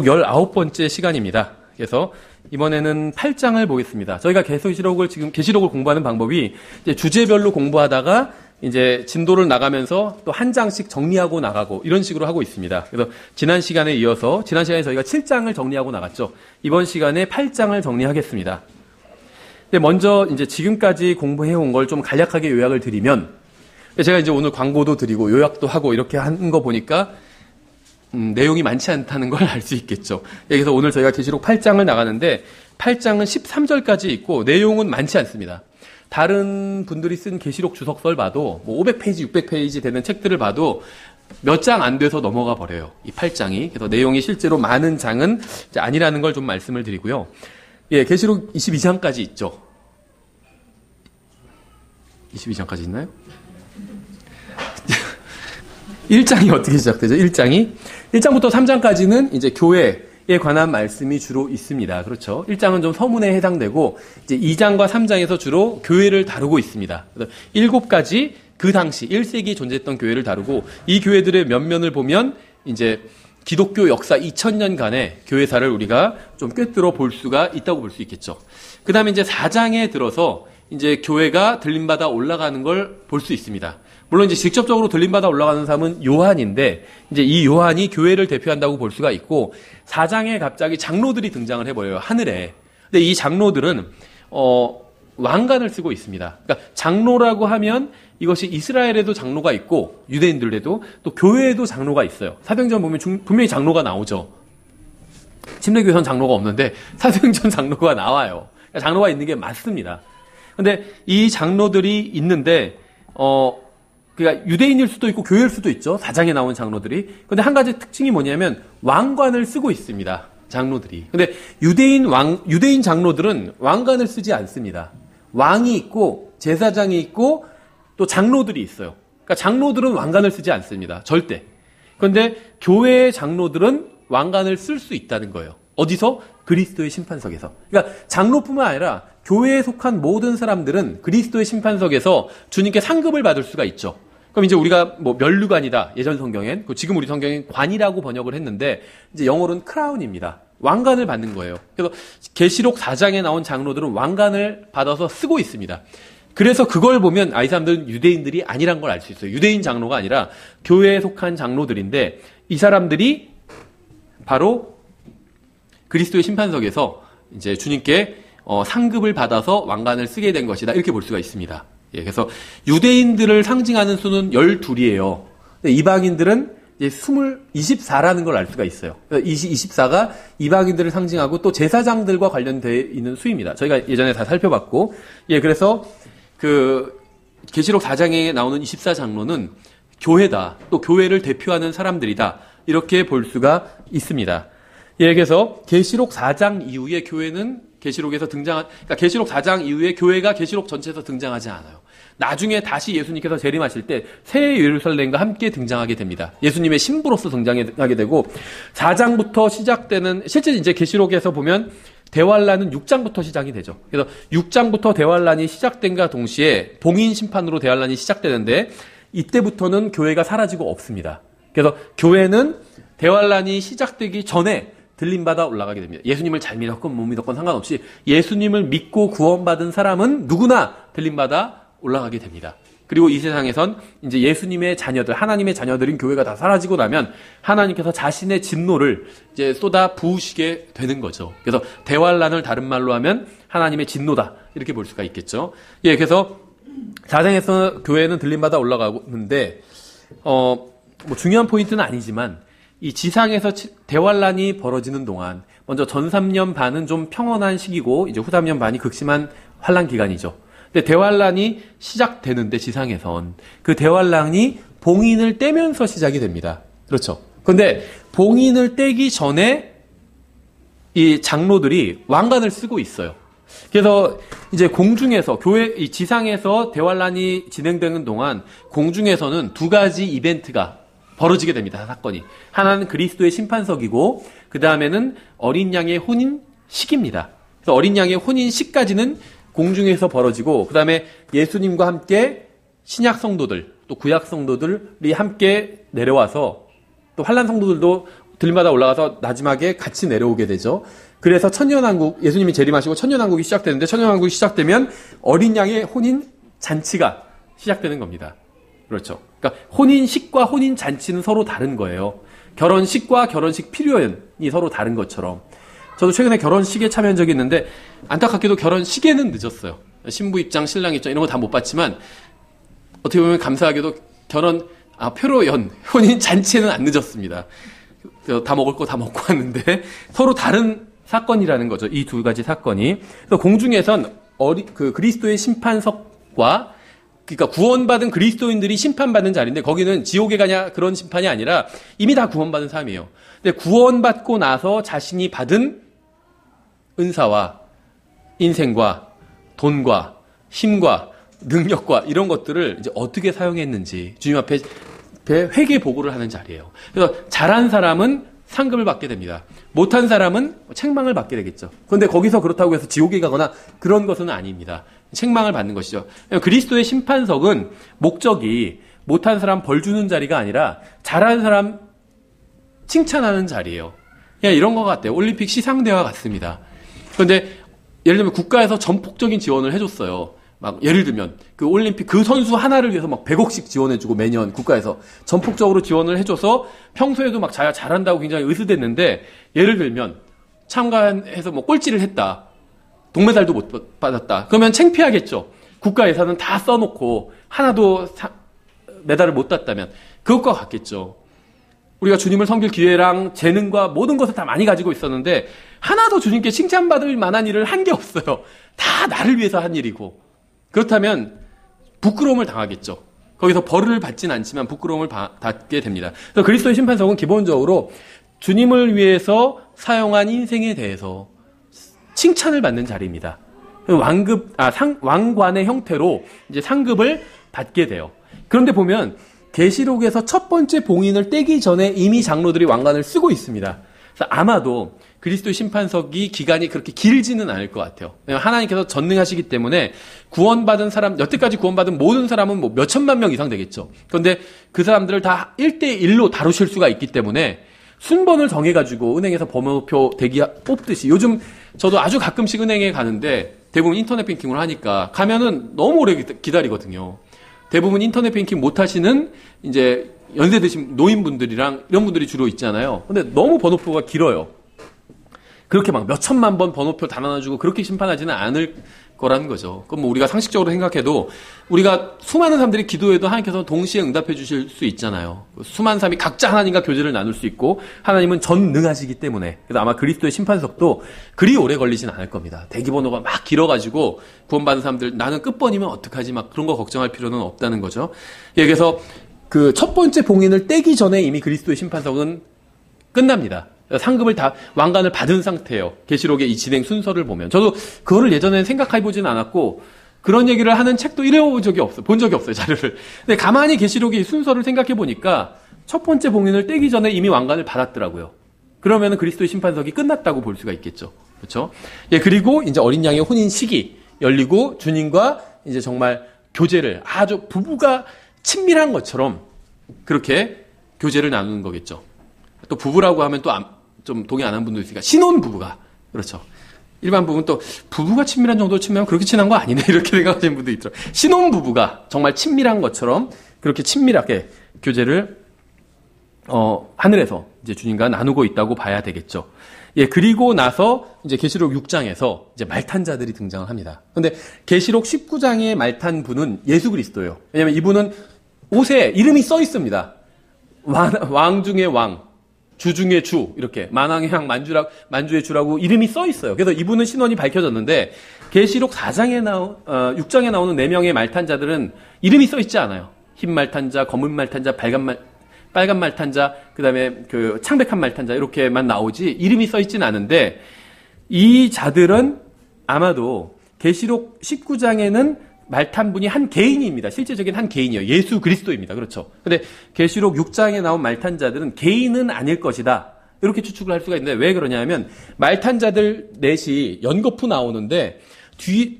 19번째 시간입니다. 그래서 이번에는 8장을 보겠습니다. 저희가 계시록을 공부하는 방법이 이제 주제별로 공부하다가 이제 진도를 나가면서 또 한 장씩 정리하고 나가고 이런 식으로 하고 있습니다. 그래서 지난 시간에 저희가 7장을 정리하고 나갔죠. 이번 시간에 8장을 정리하겠습니다. 근데 먼저 이제 지금까지 공부해온 걸 좀 간략하게 요약을 드리면, 제가 이제 오늘 광고도 드리고 요약도 하고 이렇게 한 거 보니까 내용이 많지 않다는 걸 알 수 있겠죠. 그래서 오늘 저희가 계시록 8장을 나가는데 8장은 13절까지 있고 내용은 많지 않습니다. 다른 분들이 쓴 계시록 주석서를 봐도 500페이지, 600페이지 되는 책들을 봐도 몇 장 안 돼서 넘어가 버려요. 이 8장이. 그래서 내용이 실제로 많은 장은 아니라는 걸 좀 말씀을 드리고요. 예, 계시록 22장까지 있죠. 22장까지 있나요? 1장이 어떻게 시작되죠? 1장부터 3장까지는 이제 교회에 관한 말씀이 주로 있습니다. 그렇죠? 1장은 좀 서문에 해당되고, 이제 2장과 3장에서 주로 교회를 다루고 있습니다. 그래서 7가지 그 당시 1세기에 존재했던 교회를 다루고, 이 교회들의 면면을 보면 이제 기독교 역사 2000년간의 교회사를 우리가 좀 꿰뚫어 볼 수가 있다고 볼 수 있겠죠. 그 다음에 이제 4장에 들어서 이제 교회가 들림받아 올라가는 걸 볼 수 있습니다. 물론 이제 직접적으로 들림받아 올라가는 사람은 요한인데, 이제 이 요한이 교회를 대표한다고 볼 수가 있고, 4장에 갑자기 장로들이 등장을 해버려요, 하늘에. 근데 이 장로들은, 왕관을 쓰고 있습니다. 그러니까 장로라고 하면 이것이 이스라엘에도 장로가 있고, 유대인들에도 또 교회에도 장로가 있어요. 사도행전 보면 분명히 장로가 나오죠. 침례교회선 장로가 없는데, 사도행전 장로가 나와요. 그러니까 장로가 있는 게 맞습니다. 근데 이 장로들이 있는데, 그러니까 유대인일 수도 있고 교회일 수도 있죠. 4장에 나온 장로들이. 근데 한 가지 특징이 뭐냐면 왕관을 쓰고 있습니다. 장로들이. 근데 유대인 장로들은 왕관을 쓰지 않습니다. 왕이 있고 제사장이 있고 또 장로들이 있어요. 그러니까 장로들은 왕관을 쓰지 않습니다. 절대. 그런데 교회의 장로들은 왕관을 쓸 수 있다는 거예요. 어디서? 그리스도의 심판석에서. 그러니까 장로뿐만 아니라 교회에 속한 모든 사람들은 그리스도의 심판석에서 주님께 상급을 받을 수가 있죠. 그럼 이제 우리가 면류관이다, 예전 성경엔. 지금 우리 성경엔 관이라고 번역을 했는데, 이제 영어로는 크라운입니다. 왕관을 받는 거예요. 그래서 계시록 4장에 나온 장로들은 왕관을 받아서 쓰고 있습니다. 그래서 그걸 보면 이 사람들은 유대인들이 아니란 걸 알 수 있어요. 유대인 장로가 아니라 교회에 속한 장로들인데, 이 사람들이 바로 그리스도의 심판석에서 이제 주님께 상급을 받아서 왕관을 쓰게 된 것이다. 이렇게 볼 수가 있습니다. 예, 그래서 유대인들을 상징하는 수는 12이에요. 이방인들은 이제 24라는 걸 알 수가 있어요. 24가 이방인들을 상징하고 또 제사장들과 관련되어 있는 수입니다. 저희가 예전에 다 살펴봤고, 예, 그래서 계시록 4장에 나오는 24장로는 교회다. 또 교회를 대표하는 사람들이다. 이렇게 볼 수가 있습니다. 예, 그래서 계시록 4장 이후에 교회는 그러니까 계시록 4장 이후에 교회가 계시록 전체에서 등장하지 않아요. 나중에 다시 예수님께서 재림하실 때 새 예루살렘과 함께 등장하게 됩니다. 예수님의 신부로서 등장하게 되고, 4장부터 시작되는, 실제 이제 계시록에서 보면 대환란은 6장부터 시작이 되죠. 그래서 6장부터 대환란이 시작된과 동시에 봉인 심판으로 대환란이 시작되는데, 이때부터는 교회가 사라지고 없습니다. 그래서 교회는 대환란이 시작되기 전에 들림받아 올라가게 됩니다. 예수님을 잘 믿었건 못 믿었건 상관없이 예수님을 믿고 구원받은 사람은 누구나 들림받아 올라가게 됩니다. 그리고 이 세상에선 이제 예수님의 자녀들, 하나님의 자녀들인 교회가 다 사라지고 나면 하나님께서 자신의 진노를 이제 쏟아 부으시게 되는 거죠. 그래서 대환란을 다른 말로 하면 하나님의 진노다. 이렇게 볼 수가 있겠죠. 예, 그래서 4장에서 교회는 들림받아 올라가는데, 중요한 포인트는 아니지만, 이 지상에서 대환란이 벌어지는 동안 먼저 전 3년 반은 좀 평온한 시기고, 이제 후 3년 반이 극심한 환란 기간이죠. 근데 대환란이 시작되는데 지상에선 그 대환란이 봉인을 떼면서 시작이 됩니다. 그렇죠. 그런데 봉인을 떼기 전에 이 장로들이 왕관을 쓰고 있어요. 그래서 이제 공중에서 이 지상에서 대환란이 진행되는 동안 공중에서는 2가지 이벤트가 벌어지게 됩니다. 사건이. 하나는 그리스도의 심판석이고, 그 다음에는 어린 양의 혼인식입니다. 그래서 어린 양의 혼인식까지는 공중에서 벌어지고, 그 다음에 예수님과 함께 신약 성도들, 또 구약 성도들이 함께 내려와서, 또 환란 성도들도 들마다 올라가서 마지막에 같이 내려오게 되죠. 그래서 천년왕국, 예수님이 재림하시고 천년왕국이 시작되는데 천년왕국이 시작되면 어린 양의 혼인 잔치가 시작되는 겁니다. 그렇죠. 그러니까 혼인식과 혼인잔치는 서로 다른 거예요. 결혼식과 결혼식 필요연이 서로 다른 것처럼. 저도 최근에 결혼식에 참여한 적이 있는데 안타깝게도 결혼식에는 늦었어요. 신부 입장, 신랑 입장 이런 거 다 못 봤지만 어떻게 보면 감사하게도 표로연, 혼인잔치에는 안 늦었습니다. 다 먹을 거 다 먹고 왔는데 서로 다른 사건이라는 거죠. 이 두 가지 사건이. 그래서 공중에선 그리스도의 심판석과 그러니까 구원받은 그리스도인들이 심판받는 자리인데 거기는 지옥에 가냐 그런 심판이 아니라 이미 다 구원받은 사람이에요. 근데 구원받고 나서 자신이 받은 은사와 인생과 돈과 힘과 능력과 이런 것들을 이제 어떻게 사용했는지 주님 앞에 회개 보고를 하는 자리예요. 그래서 잘한 사람은 상급을 받게 됩니다. 못한 사람은 책망을 받게 되겠죠. 그런데 거기서 그렇다고 해서 지옥에 가거나 그런 것은 아닙니다. 책망을 받는 것이죠. 그리스도의 심판석은 목적이 못한 사람 벌 주는 자리가 아니라 잘한 사람 칭찬하는 자리예요. 그냥 이런 것 같아요. 올림픽 시상대와 같습니다. 그런데 예를 들면 국가에서 전폭적인 지원을 해줬어요. 막 예를 들면 그 올림픽 그 선수 하나를 위해서 막 100억씩 지원해주고 매년 국가에서 전폭적으로 지원을 해줘서 평소에도 막 자기가 잘한다고 굉장히 의스댔는데 예를 들면 참가해서 뭐 꼴찌를 했다. 동메달도 못 받았다. 그러면 창피하겠죠. 국가 예산은 다 써놓고 하나도 메달을 못 땄다면 그것과 같겠죠. 우리가 주님을 섬길 기회랑 재능과 모든 것을 다 많이 가지고 있었는데 하나도 주님께 칭찬받을 만한 일을 한 게 없어요. 다 나를 위해서 한 일이고. 그렇다면 부끄러움을 당하겠죠. 거기서 벌을 받진 않지만 부끄러움을 받게 됩니다. 그래서 그리스도의 심판석은 기본적으로 주님을 위해서 사용한 인생에 대해서 칭찬을 받는 자리입니다. 왕관의 형태로 이제 상급을 받게 돼요. 그런데 보면 계시록에서 첫 번째 봉인을 떼기 전에 이미 장로들이 왕관을 쓰고 있습니다. 그래서 아마도 그리스도의 심판석이 기간이 그렇게 길지는 않을 것 같아요. 왜냐하면 하나님께서 전능하시기 때문에 구원받은 사람, 여태까지 구원받은 모든 사람은 뭐 몇천만 명 이상 되겠죠. 그런데 그 사람들을 다 1대1로 다루실 수가 있기 때문에 순번을 정해가지고 은행에서 번호표 대기 뽑듯이 요즘 저도 아주 가끔씩 은행에 가는데 대부분 인터넷 뱅킹을 하니까 가면은 너무 오래 기다리거든요. 대부분 인터넷 뱅킹 못 하시는 이제 연세 드신 노인분들이랑 이런 분들이 주로 있잖아요. 근데 너무 번호표가 길어요. 그렇게 막 몇천만 번 번호표 다 나눠주고 그렇게 심판하지는 않을 거라는 거죠. 그럼 뭐 우리가 상식적으로 생각해도 우리가 수많은 사람들이 기도해도 하나님께서 동시에 응답해 주실 수 있잖아요. 수많은 사람이 각자 하나님과 교제를 나눌 수 있고 하나님은 전능하시기 때문에 그래서 아마 그리스도의 심판석도 그리 오래 걸리진 않을 겁니다. 대기번호가 막 길어가지고 구원받은 사람들 나는 끝번이면 어떡하지 막 그런 거 걱정할 필요는 없다는 거죠. 그래서 그 첫 번째 봉인을 떼기 전에 이미 그리스도의 심판석은 끝납니다. 상급을 다 왕관을 받은 상태예요. 계시록의 이 진행 순서를 보면 저도 그거를 예전에는 생각해보지는 않았고 그런 얘기를 하는 책도 읽어본 적이 없어요. 본 적이 없어요. 자료를. 근데 가만히 계시록의 순서를 생각해보니까 첫 번째 봉인을 떼기 전에 이미 왕관을 받았더라고요. 그러면 그리스도의 심판석이 끝났다고 볼 수가 있겠죠. 그렇죠? 예, 그리고 이제 어린 양의 혼인 식이 열리고 주님과 이제 정말 교제를 아주 부부가 친밀한 것처럼 그렇게 교제를 나누는 거겠죠. 또 부부라고 하면 또 좀 동의 안 한 분도 있으니까 신혼 부부가 그렇죠. 일반 부부는 또 부부가 친밀한 정도 친밀하면 그렇게 친한 거 아니네 이렇게 생각하시는 분도 있더라고요. 신혼 부부가 정말 친밀한 것처럼 그렇게 친밀하게 교제를 하늘에서 이제 주님과 나누고 있다고 봐야 되겠죠. 예, 그리고 나서 이제 계시록 6장에서 이제 말탄 자들이 등장을 합니다. 그런데 계시록 19장의 말탄 분은 예수 그리스도예요. 왜냐하면 이분은 옷에 이름이 써 있습니다. 왕 중의 왕, 주 중의 주, 이렇게 만왕의 왕, 만주의 주라고 이름이 써 있어요. 그래서 이분은 신원이 밝혀졌는데 계시록 6장에 나오는 4명의 말탄자들은 이름이 써 있지 않아요. 흰 말탄자, 검은 말탄자, 빨간 말탄자, 그다음에 그 창백한 말탄자 이렇게만 나오지 이름이 써 있지는 않은데 이 자들은 아마도 계시록 19장에는 말탄분이 한 개인입니다. 실제적인 한 개인이에요. 예수 그리스도입니다. 그렇죠. 근데 계시록 6장에 나온 말탄자들은 개인은 아닐 것이다. 이렇게 추측을 할 수가 있는데 왜 그러냐면 말탄자들 넷이 연거푸 나오는데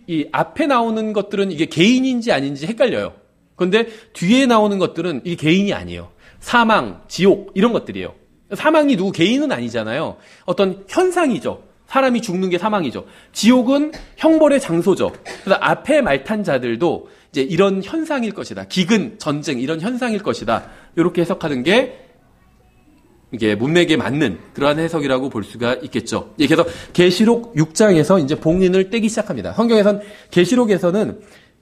이 앞에 나오는 것들은 이게 개인인지 아닌지 헷갈려요. 그런데 뒤에 나오는 것들은 이게 개인이 아니에요. 사망, 지옥 이런 것들이에요. 사망이 누구 개인은 아니잖아요. 어떤 현상이죠. 사람이 죽는 게 사망이죠. 지옥은 형벌의 장소죠. 그래서 앞에 말탄 자들도 이제 이런 현상일 것이다. 기근, 전쟁 이런 현상일 것이다. 이렇게 해석하는 게 이게 문맥에 맞는 그러한 해석이라고 볼 수가 있겠죠. 예, 그래서 계시록 6장에서 이제 봉인을 떼기 시작합니다. 성경에선 계시록에서는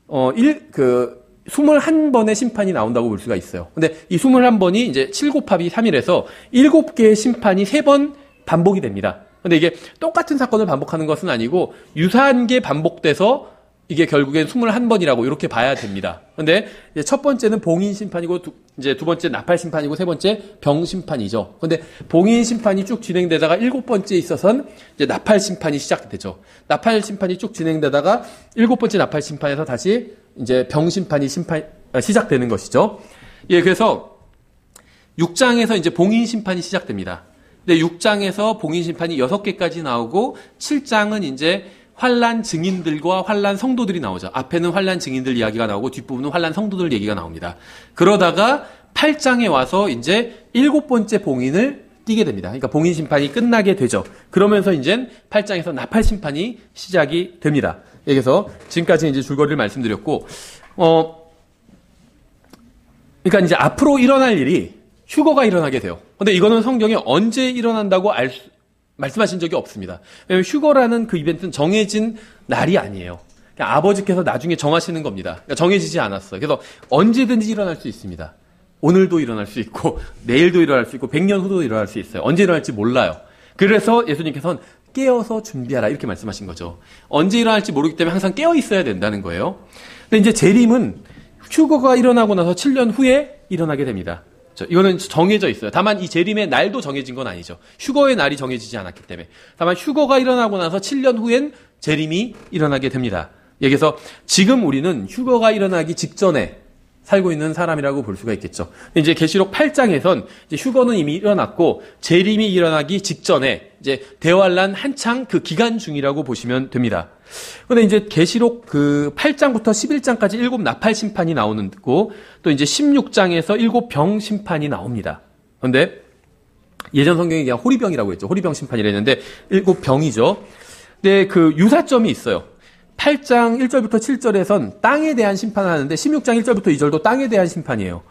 21번의 심판이 나온다고 볼 수가 있어요. 근데 이 21번이 이제 7 곱하기 3이라서 7개의 심판이 3번 반복이 됩니다. 근데 이게 똑같은 사건을 반복하는 것은 아니고 유사한 게 반복돼서 이게 결국엔 21번이라고 이렇게 봐야 됩니다. 근데 이제 첫 번째는 봉인 심판이고 이제 두 번째 나팔 심판이고 세 번째 병 심판이죠. 근데 봉인 심판이 쭉 진행되다가 7번째에 있어서는 이제 나팔 심판이 시작되죠. 나팔 심판이 쭉 진행되다가 7번째 나팔 심판에서 다시 이제 병 심판이 시작되는 것이죠. 예, 그래서 6장에서 이제 봉인 심판이 시작됩니다. 근데 6장에서 봉인 심판이 6개까지 나오고 7장은 이제 환란 증인들과 환란 성도들이 나오죠. 앞에는 환란 증인들 이야기가 나오고 뒷부분은 환란 성도들 얘기가 나옵니다. 그러다가 8장에 와서 이제 7번째 봉인을 띄게 됩니다. 그러니까 봉인 심판이 끝나게 되죠. 그러면서 이제 8장에서 나팔 심판이 시작이 됩니다. 그래서 지금까지 이제 줄거리를 말씀드렸고, 그러니까 이제 앞으로 일어날 일이 휴거가 일어나게 돼요. 근데 이거는 성경에 언제 일어난다고 말씀하신 적이 없습니다. 왜냐하면 휴거라는 그 이벤트는 정해진 날이 아니에요. 그냥 아버지께서 나중에 정하시는 겁니다. 그러니까 정해지지 않았어요. 그래서 언제든지 일어날 수 있습니다. 오늘도 일어날 수 있고 내일도 일어날 수 있고 100년 후도 일어날 수 있어요. 언제 일어날지 몰라요. 그래서 예수님께서는 깨어서 준비하라 이렇게 말씀하신 거죠. 언제 일어날지 모르기 때문에 항상 깨어 있어야 된다는 거예요. 근데 이제 재림은 휴거가 일어나고 나서 7년 후에 일어나게 됩니다. 이거는 정해져 있어요. 다만 이 재림의 날도 정해진 건 아니죠. 휴거의 날이 정해지지 않았기 때문에. 다만 휴거가 일어나고 나서 7년 후엔 재림이 일어나게 됩니다. 그래서 지금 우리는 휴거가 일어나기 직전에 살고 있는 사람이라고 볼 수가 있겠죠. 이제 계시록 8장에선 이제 휴거는 이미 일어났고 재림이 일어나기 직전에 이제 대환란 한창 그 기간 중이라고 보시면 됩니다. 근데 이제 계시록 그 8장부터 11장까지 7 나팔 심판이 나오는 거고 또 이제 16장에서 7 병 심판이 나옵니다. 그런데 예전 성경에 그냥 호리병이라고 했죠. 호리병 심판이라 했는데 7 병이죠. 근데 그 유사점이 있어요. 8장 1절부터 7절에선 땅에 대한 심판을 하는데 16장 1절부터 2절도 땅에 대한 심판이에요.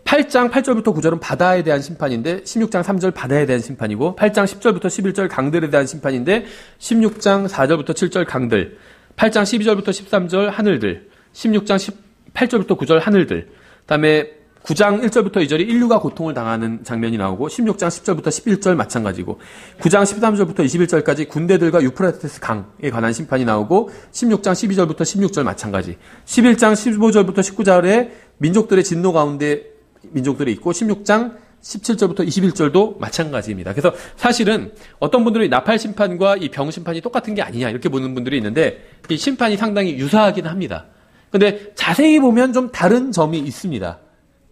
8장 8절부터 9절은 바다에 대한 심판인데 16장 3절 바다에 대한 심판이고 8장 10절부터 11절 강들에 대한 심판인데 16장 4절부터 7절 강들 8장 12절부터 13절 하늘들 16장 18절부터 9절 하늘들 그다음에 9장 1절부터 2절이 인류가 고통을 당하는 장면이 나오고 16장 10절부터 11절 마찬가지고 9장 13절부터 21절까지 군대들과 유프라테스 강에 관한 심판이 나오고 16장 12절부터 16절 마찬가지 11장 15절부터 19절에 민족들의 진노 가운데 민족들이 있고 16장 17절부터 21절도 마찬가지입니다. 그래서 사실은 어떤 분들이 나팔 심판과 이 병 심판이 똑같은 게 아니냐 이렇게 보는 분들이 있는데 이 심판이 상당히 유사하긴 합니다. 근데 자세히 보면 좀 다른 점이 있습니다.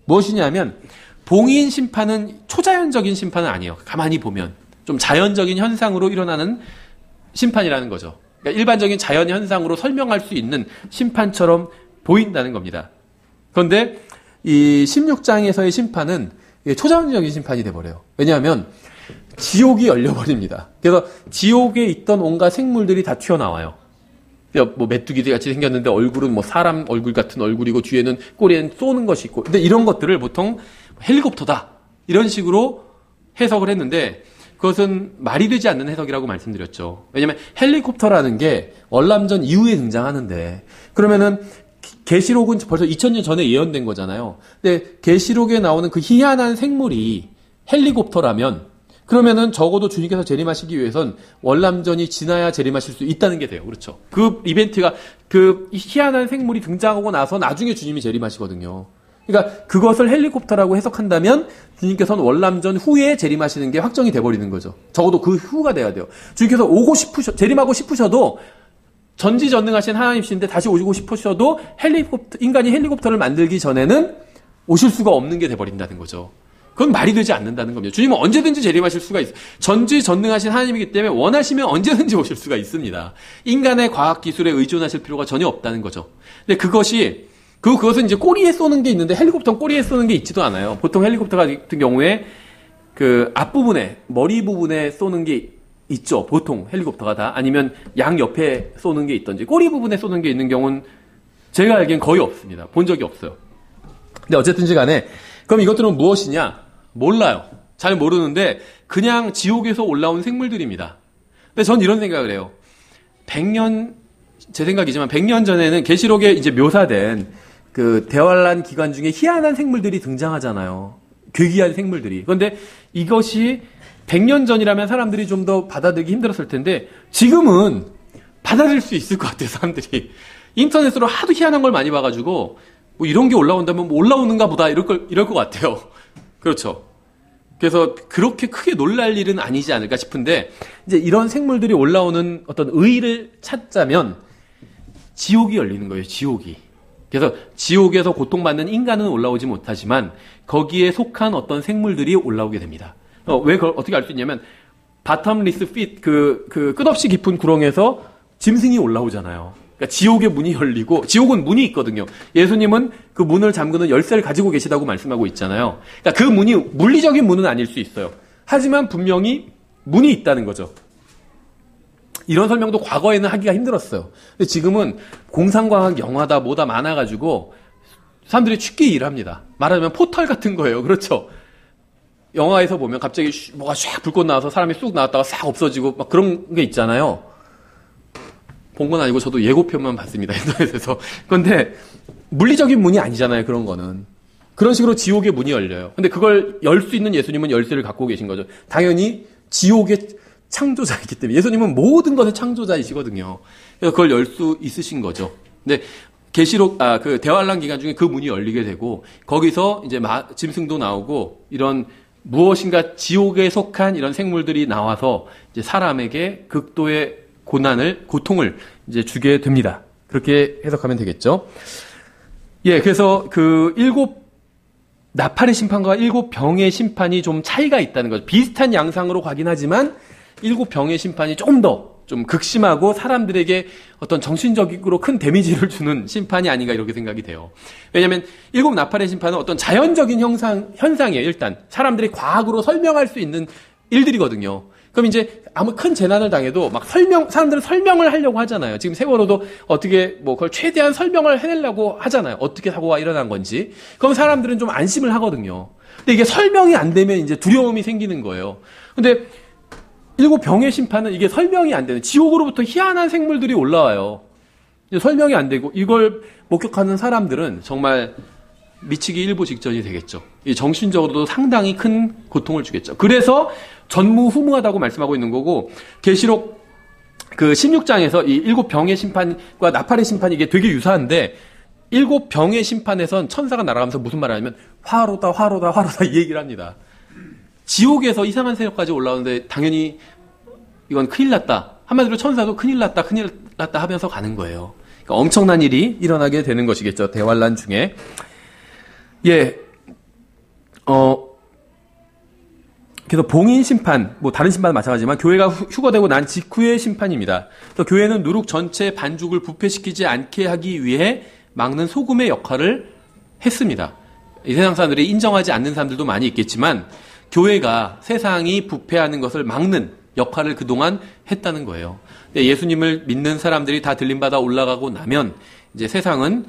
무엇이냐면 봉인 심판은 초자연적인 심판은 아니에요. 가만히 보면 좀 자연적인 현상으로 일어나는 심판이라는 거죠. 그러니까 일반적인 자연 현상으로 설명할 수 있는 심판처럼 보인다는 겁니다. 그런데 이 16장에서의 심판은 초자연적인 심판이 돼버려요. 왜냐하면 지옥이 열려버립니다. 그래서 지옥에 있던 온갖 생물들이 다 튀어나와요. 뭐 메뚜기들 같이 생겼는데 얼굴은 뭐 사람 얼굴 같은 얼굴이고 뒤에는 꼬리엔 쏘는 것이 있고 근데 이런 것들을 보통 헬리콥터다 이런 식으로 해석을 했는데 그것은 말이 되지 않는 해석이라고 말씀드렸죠. 왜냐하면 헬리콥터라는 게 월남전 이후에 등장하는데 그러면은 계시록은 벌써 2000년 전에 예언된 거잖아요. 근데 계시록에 나오는 그 희한한 생물이 헬리콥터라면 그러면은 적어도 주님께서 재림하시기 위해선 월남전이 지나야 재림하실 수 있다는 게 돼요. 그렇죠. 그 이벤트가 그 희한한 생물이 등장하고 나서 나중에 주님이 재림하시거든요. 그러니까 그것을 헬리콥터라고 해석한다면 주님께서는 월남전 후에 재림하시는 게 확정이 돼버리는 거죠. 적어도 그 후가 돼야 돼요. 주님께서 재림하고 싶으셔도 전지전능하신 하나님이신데 다시 오시고 싶으셔도 인간이 헬리콥터를 만들기 전에는 오실 수가 없는 게 돼버린다는 거죠. 그건 말이 되지 않는다는 겁니다. 주님은 언제든지 재림하실 수가 있어요. 전지전능하신 하나님이기 때문에 원하시면 언제든지 오실 수가 있습니다. 인간의 과학기술에 의존하실 필요가 전혀 없다는 거죠. 근데 그것은 이제 꼬리에 쏘는 게 있는데 헬리콥터는 꼬리에 쏘는 게 있지도 않아요. 보통 헬리콥터 같은 경우에 그 앞부분에, 머리 부분에 쏘는 게 있죠. 보통 헬리콥터가 다. 아니면 양 옆에 쏘는 게 있던지, 꼬리 부분에 쏘는 게 있는 경우는 제가 알기엔 거의 없습니다. 본 적이 없어요. 근데 어쨌든지 간에, 그럼 이것들은 무엇이냐? 몰라요. 잘 모르는데, 그냥 지옥에서 올라온 생물들입니다. 근데 전 이런 생각을 해요. 100년, 제 생각이지만 100년 전에는 계시록에 이제 묘사된 그 대환란 기간 중에 희한한 생물들이 등장하잖아요. 괴기한 생물들이. 그런데 이것이 100년 전이라면 사람들이 좀 더 받아들이기 힘들었을 텐데 지금은 받아들일 수 있을 것 같아요, 사람들이. 인터넷으로 하도 희한한 걸 많이 봐가지고 뭐 이런 게 올라온다면 뭐 올라오는가 보다 이럴 것 같아요. 그렇죠. 그래서 그렇게 크게 놀랄 일은 아니지 않을까 싶은데 이제 이런 생물들이 올라오는 어떤 의의를 찾자면 지옥이 열리는 거예요, 지옥이. 그래서 지옥에서 고통받는 인간은 올라오지 못하지만 거기에 속한 어떤 생물들이 올라오게 됩니다. 왜 그걸 어떻게 알 수 있냐면 바텀리스 핏 그 끝없이 깊은 구렁에서 짐승이 올라오잖아요. 그러니까 지옥의 문이 열리고 지옥은 문이 있거든요. 예수님은 그 문을 잠그는 열쇠를 가지고 계시다고 말씀하고 있잖아요. 그러니까 그 문이 물리적인 문은 아닐 수 있어요. 하지만 분명히 문이 있다는 거죠. 이런 설명도 과거에는 하기가 힘들었어요. 근데 지금은 공상과학 영화다 뭐다 많아가지고 사람들이 쉽게 이해를 합니다. 말하자면 포털 같은 거예요. 그렇죠? 영화에서 보면 갑자기 뭐가 쫙 불꽃 나와서 사람이 쑥 나왔다가 싹 없어지고 막 그런 게 있잖아요. 본 건 아니고 저도 예고편만 봤습니다. 인터넷에서. 그런데 물리적인 문이 아니잖아요. 그런 거는. 그런 식으로 지옥의 문이 열려요. 근데 그걸 열 수 있는 예수님은 열쇠를 갖고 계신 거죠. 당연히 지옥의 창조자이기 때문에. 예수님은 모든 것의 창조자이시거든요. 그래서 그걸 열 수 있으신 거죠. 근데 계시록 그 대환란 기간 중에 그 문이 열리게 되고 거기서 이제 짐승도 나오고 이런 무엇인가 지옥에 속한 이런 생물들이 나와서 이제 사람에게 극도의 고통을 이제 주게 됩니다. 그렇게 해석하면 되겠죠. 예, 그래서 그 7 나팔의 심판과 7 병의 심판이 좀 차이가 있다는 거죠. 비슷한 양상으로 가긴 하지만 7 병의 심판이 조금 더 좀 극심하고 사람들에게 어떤 정신적으로 큰 데미지를 주는 심판이 아닌가 이렇게 생각이 돼요. 왜냐하면 7 나팔의 심판은 어떤 자연적인 현상이에요. 일단 사람들이 과학으로 설명할 수 있는 일들이거든요. 그럼 이제 아무 큰 재난을 당해도 막 사람들은 설명을 하려고 하잖아요. 지금 세월호도 어떻게 뭐 그걸 최대한 설명을 해내려고 하잖아요. 어떻게 사고가 일어난 건지. 그럼 사람들은 좀 안심을 하거든요. 근데 이게 설명이 안 되면 이제 두려움이 생기는 거예요. 근데 7 병의 심판은 이게 설명이 안 되는, 지옥으로부터 희한한 생물들이 올라와요. 설명이 안 되고 이걸 목격하는 사람들은 정말 미치기 일보 직전이 되겠죠. 정신적으로도 상당히 큰 고통을 주겠죠. 그래서 전무후무하다고 말씀하고 있는 거고, 계시록 그 16장에서 이 7 병의 심판과 나팔의 심판이 이게 되게 유사한데 7 병의 심판에선 천사가 날아가면서 무슨 말을 하냐면 화로다 화로다 화로다 이 얘기를 합니다. 지옥에서 이상한 세력까지 올라오는데 당연히 이건 큰일 났다. 한마디로 천사도 큰일 났다 하면서 가는 거예요. 그러니까 엄청난 일이 일어나게 되는 것이겠죠. 대환란 중에. 예, 그래서 봉인 심판, 뭐 다른 심판은 마찬가지지만 교회가 휴거되고 난 직후의 심판입니다. 그래서 교회는 누룩 전체 반죽을 부패시키지 않게 하기 위해 막는 소금의 역할을 했습니다. 이 세상 사람들이 인정하지 않는 사람들도 많이 있겠지만 교회가 세상이 부패하는 것을 막는 역할을 그동안 했다는 거예요. 예수님을 믿는 사람들이 다 들림받아 올라가고 나면 이제 세상은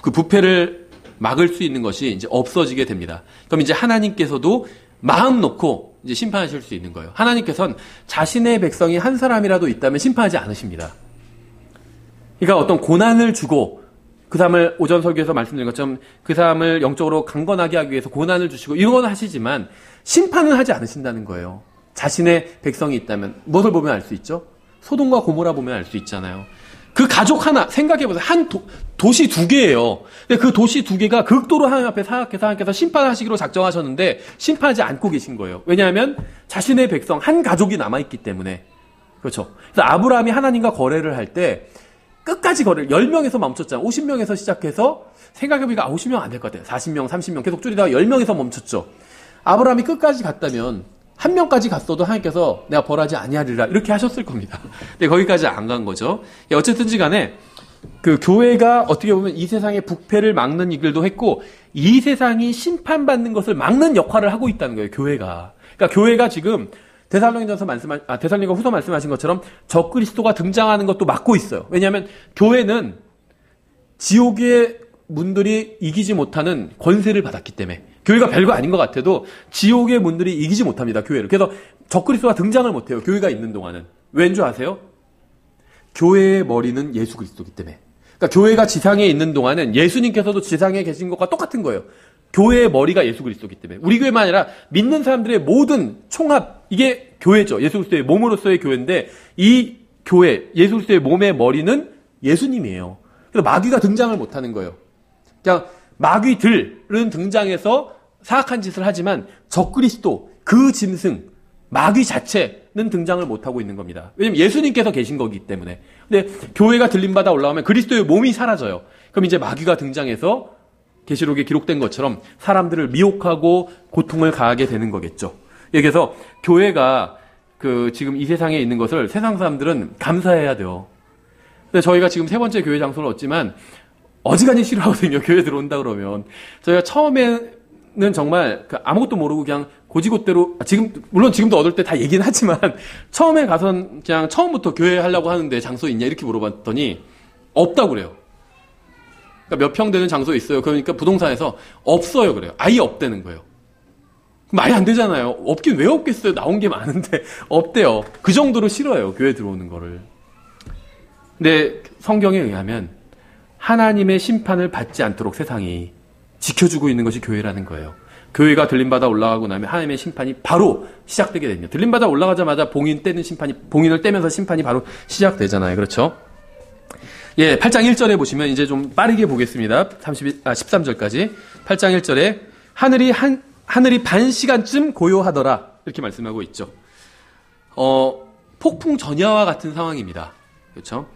그 부패를 막을 수 있는 것이 이제 없어지게 됩니다. 그럼 이제 하나님께서도 마음 놓고 이제 심판하실 수 있는 거예요. 하나님께서는 자신의 백성이 한 사람이라도 있다면 심판하지 않으십니다. 그러니까 어떤 고난을 주고 그 사람을 오전 설교에서 말씀드린 것처럼 그 사람을 영적으로 강건하게 하기 위해서 고난을 주시고 이런 건 하시지만 심판은 하지 않으신다는 거예요. 자신의 백성이 있다면. 무엇을 보면 알 수 있죠? 소돔과 고모라 보면 알 수 있잖아요. 그 가족 하나 생각해보세요. 한 도시 2개예요. 근데 그 도시 2개가 극도로 하나님 앞에 사악해서 하나님께서 심판하시기로 작정하셨는데 심판하지 않고 계신 거예요. 왜냐하면 자신의 백성 한 가족이 남아있기 때문에. 그렇죠. 그래서 아브라함이 하나님과 거래를 할 때 끝까지 거래를 10명에서 멈췄잖아요. 50명에서 시작해서 생각해보니까 50명 안 될 것 같아요. 40명, 30명 계속 줄이다가 10명에서 멈췄죠. 아브라함이 끝까지 갔다면 1명까지 갔어도 하나님께서 내가 벌하지 아니하리라 이렇게 하셨을 겁니다. 근데 거기까지 안 간 거죠. 어쨌든지 간에 그 교회가 어떻게 보면 이 세상의 부패를 막는 일도 했고 이 세상이 심판받는 것을 막는 역할을 하고 있다는 거예요. 교회가. 그러니까 교회가 지금 데살로니가 후서 말씀하신 것처럼 적그리스도가 등장하는 것도 막고 있어요. 왜냐하면 교회는 지옥의 문들이 이기지 못하는 권세를 받았기 때문에 교회가 별거 아닌 것 같아도 지옥의 문들이 이기지 못합니다. 교회를. 그래서 적그리스도가 등장을 못해요. 교회가 있는 동안은. 왠 줄 아세요? 교회의 머리는 예수 그리스도이기 때문에. 그러니까 교회가 지상에 있는 동안은 예수님께서도 지상에 계신 것과 똑같은 거예요. 교회의 머리가 예수 그리스도이기 때문에. 우리 교회만 아니라 믿는 사람들의 모든 총합, 이게 교회죠. 예수 그리스도의 몸으로서의 교회인데 이 교회, 예수 그리스도의 몸의 머리는 예수님이에요. 그래서 마귀가 등장을 못하는 거예요. 그냥 마귀들은 등장해서 사악한 짓을 하지만 적그리스도, 그 짐승, 마귀 자체는 등장을 못하고 있는 겁니다. 왜냐면 예수님께서 계신 거기 때문에. 근데 교회가 들림받아 올라오면 그리스도의 몸이 사라져요. 그럼 이제 마귀가 등장해서 계시록에 기록된 것처럼 사람들을 미혹하고 고통을 가하게 되는 거겠죠. 그래서 교회가 지금 이 세상에 있는 것을 세상 사람들은 감사해야 돼요. 근데 저희가 지금 세 번째 교회 장소를 얻지만 어지간히 싫어하거든요. 교회 들어온다 그러면. 저희가 처음에는 정말 아무것도 모르고 그냥 고지곳대로, 물론 지금도 얻을 때 다 얘기는 하지만 처음에 가선 그냥 처음부터 교회 하려고 하는데 장소 있냐 이렇게 물어봤더니 없다고 그래요. 그러니까 몇 평 되는 장소 있어요. 그러니까 부동산에서 없어요 그래요. 아예 없다는 거예요. 말이 안 되잖아요. 없긴 왜 없겠어요. 나온 게 많은데 없대요. 그 정도로 싫어요. 교회 들어오는 거를. 근데 성경에 의하면 하나님의 심판을 받지 않도록 세상이 지켜주고 있는 것이 교회라는 거예요. 교회가 들림받아 올라가고 나면 하나님의 심판이 바로 시작되게 됩니다. 들림받아 올라가자마자 봉인을 떼면서 심판이 바로 시작되잖아요. 그렇죠? 예, 8장 1절에 보시면 이제 좀 빠르게 보겠습니다. 13절까지. 8장 1절에 하늘이 반 시간쯤 고요하더라. 이렇게 말씀하고 있죠. 폭풍 전야와 같은 상황입니다. 그렇죠?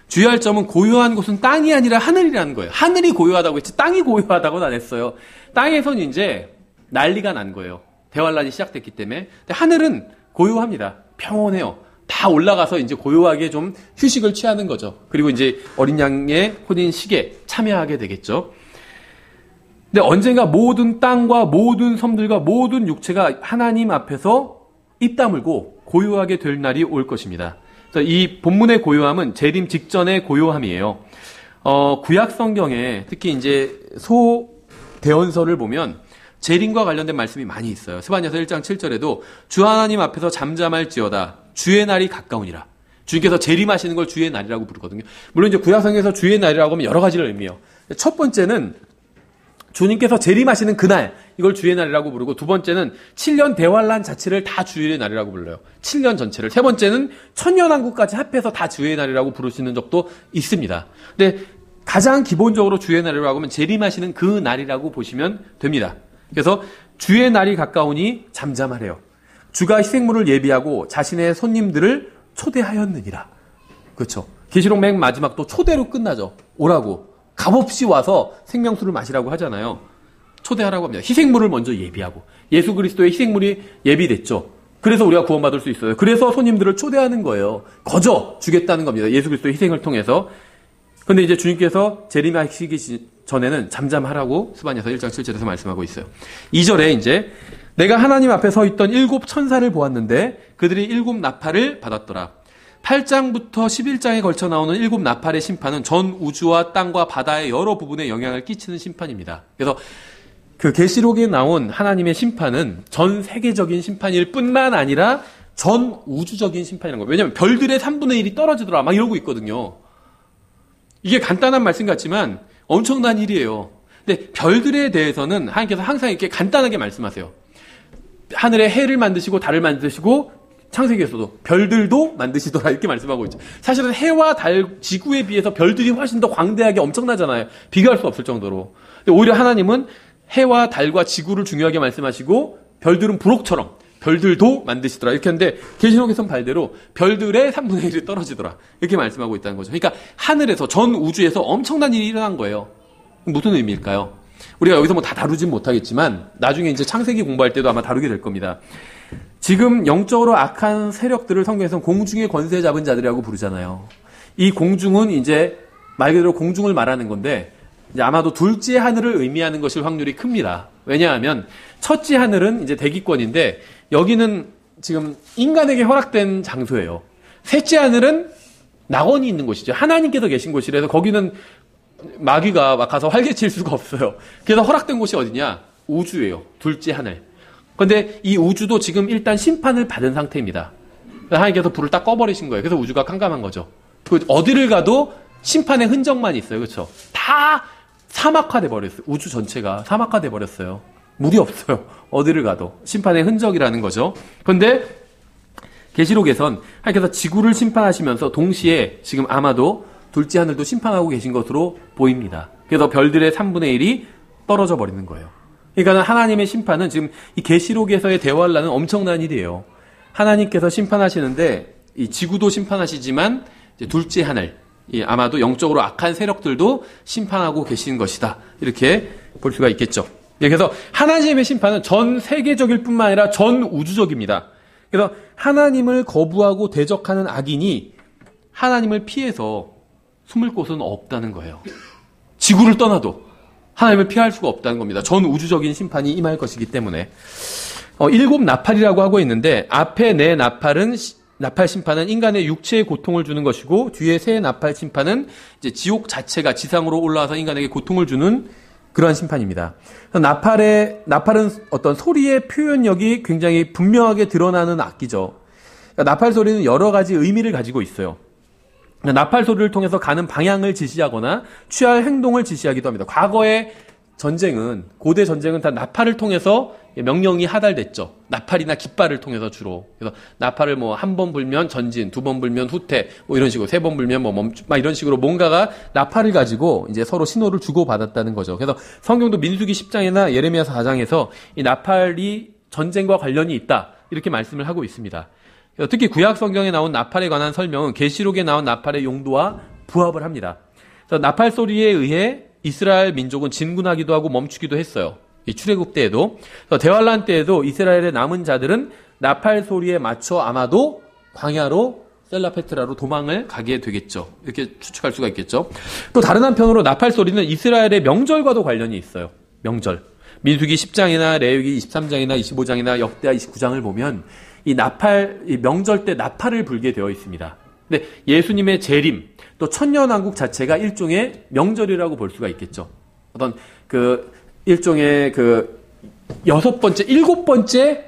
주의할 점은 고요한 곳은 땅이 아니라 하늘이라는 거예요. 하늘이 고요하다고 했지 땅이 고요하다고는 안 했어요. 땅에선 이제 난리가 난 거예요. 대환란이 시작됐기 때문에. 근데 하늘은 고요합니다. 평온해요. 다 올라가서 이제 고요하게 좀 휴식을 취하는 거죠. 그리고 이제 어린 양의 혼인식에 참여하게 되겠죠. 근데 언젠가 모든 땅과 모든 섬들과 모든 육체가 하나님 앞에서 입 다물고 고요하게 될 날이 올 것입니다. 이 본문의 고요함은 재림 직전의 고요함이에요. 구약 성경에 특히 이제 소대언서를 보면 재림과 관련된 말씀이 많이 있어요. 스바냐서 1장 7절에도 주 하나님 앞에서 잠잠할지어다 주의 날이 가까우니라. 주님께서 재림하시는 걸 주의 날이라고 부르거든요. 물론 이제 구약 성경에서 주의 날이라고 하면 여러 가지를 의미해요. 첫 번째는 주님께서 재림하시는 그날, 이걸 주의 날이라고 부르고, 두 번째는 7년 대환란 자체를 다 주의 날이라고 불러요. 7년 전체를. 세 번째는 천년왕국까지 합해서 다 주의 날이라고 부르시는 적도 있습니다. 근데 가장 기본적으로 주의 날이라고 하면 재림하시는 그 날이라고 보시면 됩니다. 그래서 주의 날이 가까우니 잠잠하래요. 주가 희생물을 예비하고 자신의 손님들을 초대하였느니라. 그렇죠. 계시록 맨 마지막도 초대로 끝나죠. 오라고. 값없이 와서 생명수를 마시라고 하잖아요. 초대하라고 합니다. 희생물을 먼저 예비하고. 예수 그리스도의 희생물이 예비됐죠. 그래서 우리가 구원받을 수 있어요. 그래서 손님들을 초대하는 거예요. 거저 주겠다는 겁니다. 예수 그리스도의 희생을 통해서. 근데 이제 주님께서 재림하시기 전에는 잠잠하라고 스바냐서 1장 7절에서 말씀하고 있어요. 2절에 이제 내가 하나님 앞에 서 있던 7 천사를 보았는데 그들이 7 나팔을 받았더라. 8장부터 11장에 걸쳐 나오는 7 나팔의 심판은 전 우주와 땅과 바다의 여러 부분에 영향을 끼치는 심판입니다. 그래서 그 계시록에 나온 하나님의 심판은 전 세계적인 심판일 뿐만 아니라 전 우주적인 심판이라는 거예요. 왜냐하면 별들의 3분의 1이 떨어지더라 막 이러고 있거든요. 이게 간단한 말씀 같지만 엄청난 일이에요. 근데 별들에 대해서는 하나님께서 항상 이렇게 간단하게 말씀하세요. 하늘에 해를 만드시고 달을 만드시고 창세기에서도 별들도 만드시더라 이렇게 말씀하고 있죠. 사실은 해와 달, 지구에 비해서 별들이 훨씬 더 광대하게 엄청나잖아요. 비교할 수 없을 정도로. 근데 오히려 하나님은 해와 달과 지구를 중요하게 말씀하시고 별들은 부록처럼 별들도 만드시더라 이렇게 하는데 계시록에서는 발대로 별들의 3분의 1이 떨어지더라 이렇게 말씀하고 있다는 거죠. 그러니까 하늘에서 전 우주에서 엄청난 일이 일어난 거예요. 무슨 의미일까요? 우리가 여기서 뭐 다 다루진 못하겠지만 나중에 이제 창세기 공부할 때도 아마 다루게 될 겁니다. 지금 영적으로 악한 세력들을 성경에서는 공중의 권세 잡은 자들이라고 부르잖아요. 이 공중은 이제 말 그대로 공중을 말하는 건데 이제 아마도 둘째 하늘을 의미하는 것일 확률이 큽니다. 왜냐하면 첫째 하늘은 이제 대기권인데 여기는 지금 인간에게 허락된 장소예요. 셋째 하늘은 낙원이 있는 곳이죠. 하나님께서 계신 곳이라서 거기는 마귀가 막 가서 활개칠 수가 없어요. 그래서 허락된 곳이 어디냐? 우주예요. 둘째 하늘. 그런데 이 우주도 지금 일단 심판을 받은 상태입니다. 하나님께서 불을 딱 꺼버리신 거예요. 그래서 우주가 깜깜한 거죠. 어디를 가도 심판의 흔적만 있어요. 그렇죠? 다 사막화돼 버렸어요. 우주 전체가 사막화돼 버렸어요. 물이 없어요. 어디를 가도 심판의 흔적이라는 거죠. 그런데 계시록에선 하나님께서 지구를 심판하시면서 동시에 지금 아마도 둘째 하늘도 심판하고 계신 것으로 보입니다. 그래서 별들의 3분의 1이 떨어져 버리는 거예요. 그러니까 하나님의 심판은 지금 이 계시록에서의 대화를 나는 엄청난 일이에요. 하나님께서 심판하시는데 이 지구도 심판하시지만 이제 둘째 하늘, 아마도 영적으로 악한 세력들도 심판하고 계신 것이다. 이렇게 볼 수가 있겠죠. 그래서 하나님의 심판은 전 세계적일 뿐만 아니라 전 우주적입니다. 그래서 하나님을 거부하고 대적하는 악인이 하나님을 피해서 숨을 곳은 없다는 거예요. 지구를 떠나도 하나님을 피할 수가 없다는 겁니다. 전 우주적인 심판이 임할 것이기 때문에. 7 나팔이라고 하고 있는데 앞에 4 나팔 심판은 인간의 육체에 고통을 주는 것이고 뒤에 3 나팔 심판은 이제 지옥 자체가 지상으로 올라와서 인간에게 고통을 주는 그러한 심판입니다. 나팔은 어떤 소리의 표현력이 굉장히 분명하게 드러나는 악기죠. 그러니까 나팔 소리는 여러 가지 의미를 가지고 있어요. 나팔 소리를 통해서 가는 방향을 지시하거나 취할 행동을 지시하기도 합니다. 과거의 전쟁은, 고대 전쟁은 다 나팔을 통해서 명령이 하달됐죠. 나팔이나 깃발을 통해서 주로. 그래서 나팔을 뭐 한 번 불면 전진, 2번 불면 후퇴, 뭐 이런 식으로, 3번 불면 뭐 멈추, 막 이런 식으로 뭔가가 나팔을 가지고 이제 서로 신호를 주고받았다는 거죠. 그래서 성경도 민수기 10장이나 예레미야 4장에서 이 나팔이 전쟁과 관련이 있다. 이렇게 말씀을 하고 있습니다. 특히 구약 성경에 나온 나팔에 관한 설명은 계시록에 나온 나팔의 용도와 부합을 합니다. 그래서 나팔 소리에 의해 이스라엘 민족은 진군하기도 하고 멈추기도 했어요. 이 출애굽 때에도. 대환란 때에도 이스라엘의 남은 자들은 나팔 소리에 맞춰 아마도 광야로 셀라페트라로 도망을 가게 되겠죠. 이렇게 추측할 수가 있겠죠. 또 다른 한편으로 나팔 소리는 이스라엘의 명절과도 관련이 있어요. 명절. 민수기 10장이나 레위기 23장이나 25장이나 역대하 29장을 보면 이 명절 때 나팔을 불게 되어 있습니다. 근데 예수님의 재림, 또 천년왕국 자체가 일종의 명절이라고 볼 수가 있겠죠. 어떤 일종의 7번째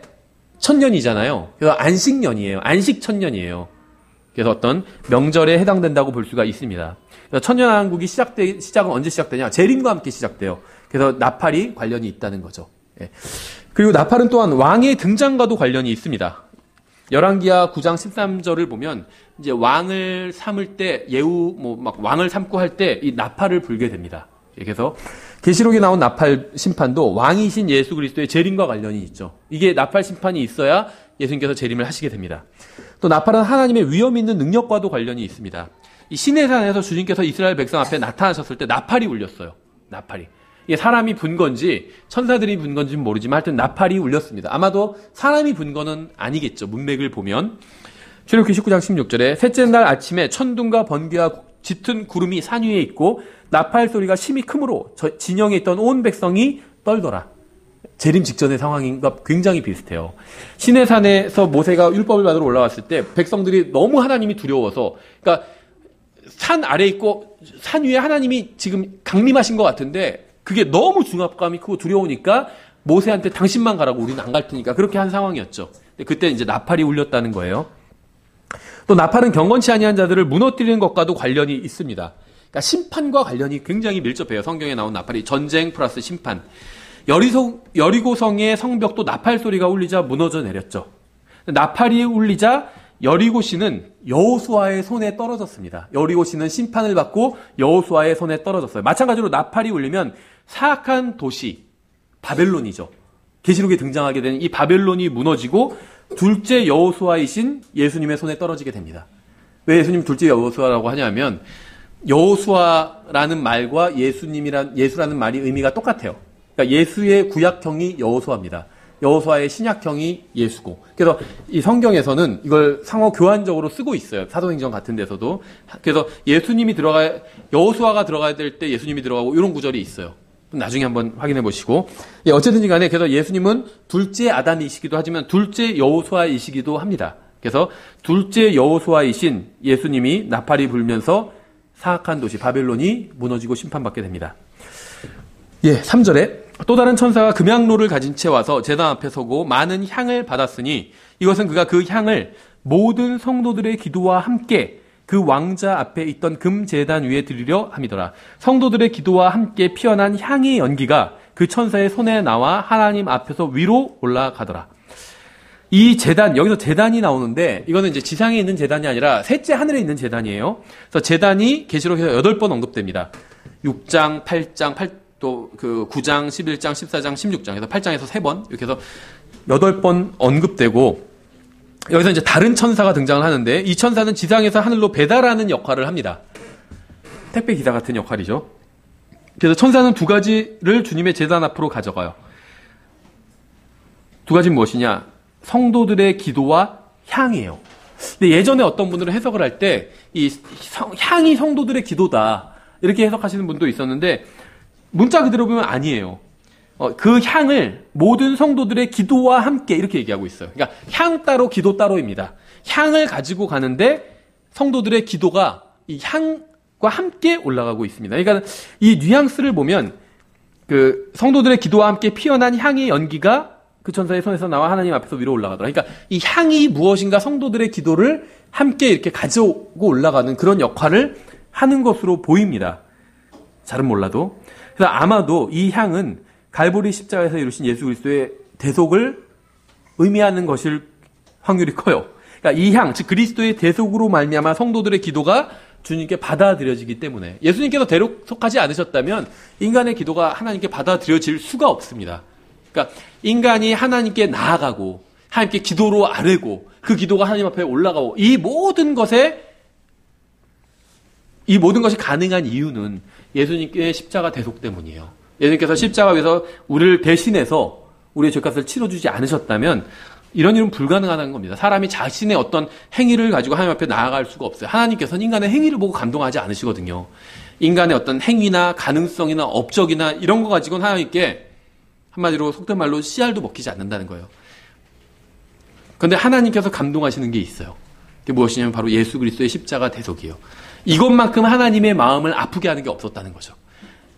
천년이잖아요. 그래서 안식년이에요. 안식천년이에요. 그래서 어떤 명절에 해당된다고 볼 수가 있습니다. 그래서 천년왕국이 시작은 언제 시작되냐? 재림과 함께 시작돼요. 그래서 나팔이 관련이 있다는 거죠. 예. 그리고 나팔은 또한 왕의 등장과도 관련이 있습니다. 열왕기하 9장 13절을 보면 이제 왕을 삼을 때 왕을 삼고 할 때 이 나팔을 불게 됩니다. 그래서 계시록에 나온 나팔 심판도 왕이신 예수 그리스도의 재림과 관련이 있죠. 이게 나팔 심판이 있어야 예수님께서 재림을 하시게 됩니다. 또 나팔은 하나님의 위엄 있는 능력과도 관련이 있습니다. 이 시내산에서 주님께서 이스라엘 백성 앞에 나타나셨을 때 나팔이 울렸어요. 나팔이. 이게 사람이 분 건지 천사들이 분 건지는 모르지만 하여튼 나팔이 울렸습니다. 아마도 사람이 분 거는 아니겠죠. 문맥을 보면. 출애굽기 19장 16절에 셋째 날 아침에 천둥과 번개와 짙은 구름이 산 위에 있고 나팔 소리가 심히 크므로 진영에 있던 온 백성이 떨더라. 재림 직전의 상황과 굉장히 비슷해요. 시내산에서 모세가 율법을 받으러 올라왔을 때 백성들이 너무 하나님이 두려워서, 그러니까 산 아래에 있고 산 위에 하나님이 지금 강림하신 것 같은데 그게 너무 중압감이 크고 두려우니까 모세한테 당신만 가라고, 우리는 안 갈 테니까, 그렇게 한 상황이었죠. 그때 이제 나팔이 울렸다는 거예요. 또 나팔은 경건치 아니한 자들을 무너뜨리는 것과도 관련이 있습니다. 그러니까 심판과 관련이 굉장히 밀접해요. 성경에 나온 나팔이 전쟁 플러스 심판. 여리고성의 성벽도 나팔 소리가 울리자 무너져 내렸죠. 나팔이 울리자 여리고시는 여호수아의 손에 떨어졌습니다. 여리고시는 심판을 받고 여호수아의 손에 떨어졌어요. 마찬가지로 나팔이 울리면 사악한 도시 바벨론이죠. 계시록에 등장하게 되는 이 바벨론이 무너지고 둘째 여호수아이신 예수님의 손에 떨어지게 됩니다. 왜 예수님 둘째 여호수아라고 하냐면 여호수아라는 말과 예수라는 말이 의미가 똑같아요. 그러니까 예수의 구약형이 여호수아입니다. 여호수아의 신약형이 예수고. 그래서 이 성경에서는 이걸 상호 교환적으로 쓰고 있어요. 사도행전 같은 데서도. 그래서 여호수아가 들어가야 될 때 예수님이 들어가고 이런 구절이 있어요. 나중에 한번 확인해 보시고. 예, 어쨌든지 간에 그래서 예수님은 둘째 아담이시기도 하지만 둘째 여호수아이시기도 합니다. 그래서 둘째 여호수아이신 예수님이 나팔이 불면서 사악한 도시 바벨론이 무너지고 심판받게 됩니다. 예, 3절에 또 다른 천사가 금향로를 가진 채 와서 제단 앞에 서고 많은 향을 받았으니 이것은 그가 그 향을 모든 성도들의 기도와 함께 그 왕자 앞에 있던 금제단 위에 드리려 함이더라. 성도들의 기도와 함께 피어난 향의 연기가 그 천사의 손에 나와 하나님 앞에서 위로 올라가더라. 이 제단, 여기서 제단이 나오는데 이거는 이제 지상에 있는 제단이 아니라 셋째 하늘에 있는 제단이에요. 그래서 제단이 계시록에서 8번 언급됩니다. 6장, 8장, 또 그 9장, 11장, 14장, 16장. 그래서 8장에서 3번 이렇게 해서 8번 언급되고 여기서 이제 다른 천사가 등장을 하는데 이 천사는 지상에서 하늘로 배달하는 역할을 합니다. 택배 기사 같은 역할이죠. 그래서 천사는 두 가지를 주님의 제단 앞으로 가져가요. 두 가지는 무엇이냐? 성도들의 기도와 향이에요. 근데 예전에 어떤 분들은 해석을 할 때 이 향이 성도들의 기도다 이렇게 해석하시는 분도 있었는데 문자 그대로 보면 아니에요. 그 향을 모든 성도들의 기도와 함께 이렇게 얘기하고 있어요. 그러니까 향 따로 기도 따로입니다. 향을 가지고 가는데 성도들의 기도가 이 향과 함께 올라가고 있습니다. 그러니까 이 뉘앙스를 보면 그 성도들의 기도와 함께 피어난 향의 연기가 그 천사의 손에서 나와 하나님 앞에서 위로 올라가더라. 그러니까 이 향이 무엇인가 성도들의 기도를 함께 이렇게 가져오고 올라가는 그런 역할을 하는 것으로 보입니다. 잘은 몰라도. 그래서 아마도 이 향은 갈보리 십자가에서 이루신 예수 그리스도의 대속을 의미하는 것일 확률이 커요. 그러니까 이 향, 즉 그리스도의 대속으로 말미암아 성도들의 기도가 주님께 받아들여지기 때문에 예수님께서 대속하지 않으셨다면 인간의 기도가 하나님께 받아들여질 수가 없습니다. 그러니까 인간이 하나님께 나아가고 하나님께 기도로 아뢰고 그 기도가 하나님 앞에 올라가고 이 모든 것이 가능한 이유는 예수님의 십자가 대속 때문이에요. 예수님께서 십자가에서 우리를 대신해서 우리의 죄값을 치러주지 않으셨다면 이런 일은 불가능하다는 겁니다. 사람이 자신의 어떤 행위를 가지고 하나님 앞에 나아갈 수가 없어요. 하나님께서는 인간의 행위를 보고 감동하지 않으시거든요. 인간의 어떤 행위나 가능성이나 업적이나 이런 거 가지고는 하나님께 한마디로 속된 말로 씨알도 먹히지 않는다는 거예요. 그런데 하나님께서 감동하시는 게 있어요. 그게 무엇이냐면 바로 예수 그리스도의 십자가 대속이에요. 이것만큼 하나님의 마음을 아프게 하는 게 없었다는 거죠.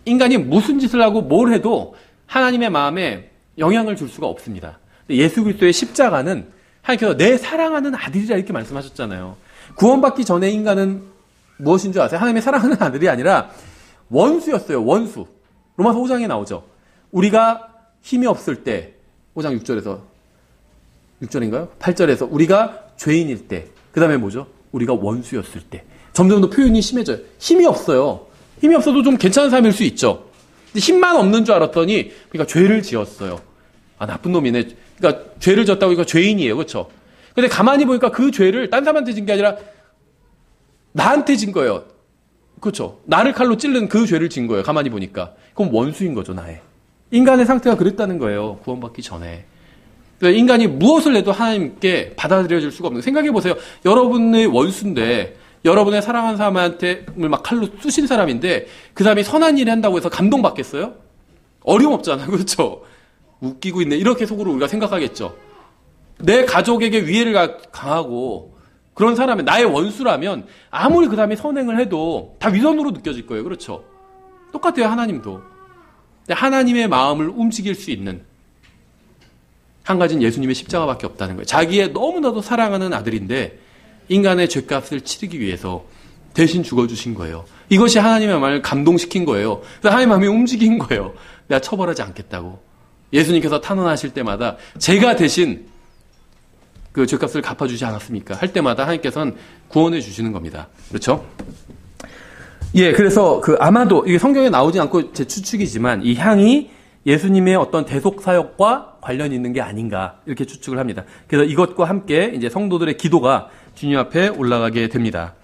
인간이 무슨 짓을 하고 뭘 해도 하나님의 마음에 영향을 줄 수가 없습니다. 예수 그리스도의 십자가는 하나님께서 내 사랑하는 아들이라 이렇게 말씀하셨잖아요. 구원받기 전에 인간은 무엇인 줄 아세요? 하나님의 사랑하는 아들이 아니라 원수였어요. 원수. 로마서 5장에 나오죠. 우리가 힘이 없을 때 5장 6절에서 6절인가요? 8절에서 우리가 죄인일 때 그 다음에 뭐죠? 우리가 원수였을 때 점점 더 표현이 심해져요. 힘이 없어요. 힘이 없어도 좀 괜찮은 삶일 수 있죠. 근데 힘만 없는 줄 알았더니 그러니까 죄를 지었어요. 아 나쁜 놈이네. 그러니까 죄를 졌다고 그러니까 죄인이에요. 그렇죠? 근데 가만히 보니까 그 죄를 딴 사람한테 진 게 아니라 나한테 진 거예요. 그렇죠? 나를 칼로 찌른 그 죄를 진 거예요. 가만히 보니까. 그럼 원수인 거죠. 나의. 인간의 상태가 그랬다는 거예요. 구원받기 전에. 그러니까 인간이 무엇을 해도 하나님께 받아들여질 수가 없는. 생각해 보세요. 여러분의 원수인데 여러분의 사랑하는 사람한테 막 칼로 쑤신 사람인데 그 사람이 선한 일을 한다고 해서 감동받겠어요? 어림없잖아요. 그렇죠? 웃기고 있네. 이렇게 속으로 우리가 생각하겠죠. 내 가족에게 위해를 강하고 그런 사람이 나의 원수라면 아무리 그 사람이 선행을 해도 다 위선으로 느껴질 거예요. 그렇죠? 똑같아요. 하나님도. 하나님의 마음을 움직일 수 있는 한 가지는 예수님의 십자가밖에 없다는 거예요. 자기의 너무나도 사랑하는 아들인데 인간의 죄값을 치르기 위해서 대신 죽어주신 거예요. 이것이 하나님의 마음을 감동시킨 거예요. 그래서 하나님의 마음이 움직인 거예요. 내가 처벌하지 않겠다고. 예수님께서 탄원하실 때마다 제가 대신 그 죄값을 갚아주지 않았습니까? 할 때마다 하나님께서는 구원해 주시는 겁니다. 그렇죠? 예, 그래서 아마도 이게 성경에 나오지 않고 제 추측이지만 이 향이 예수님의 어떤 대속 사역과 관련이 있는 게 아닌가 이렇게 추측을 합니다. 그래서 이것과 함께 이제 성도들의 기도가 주님 앞에 올라가게 됩니다.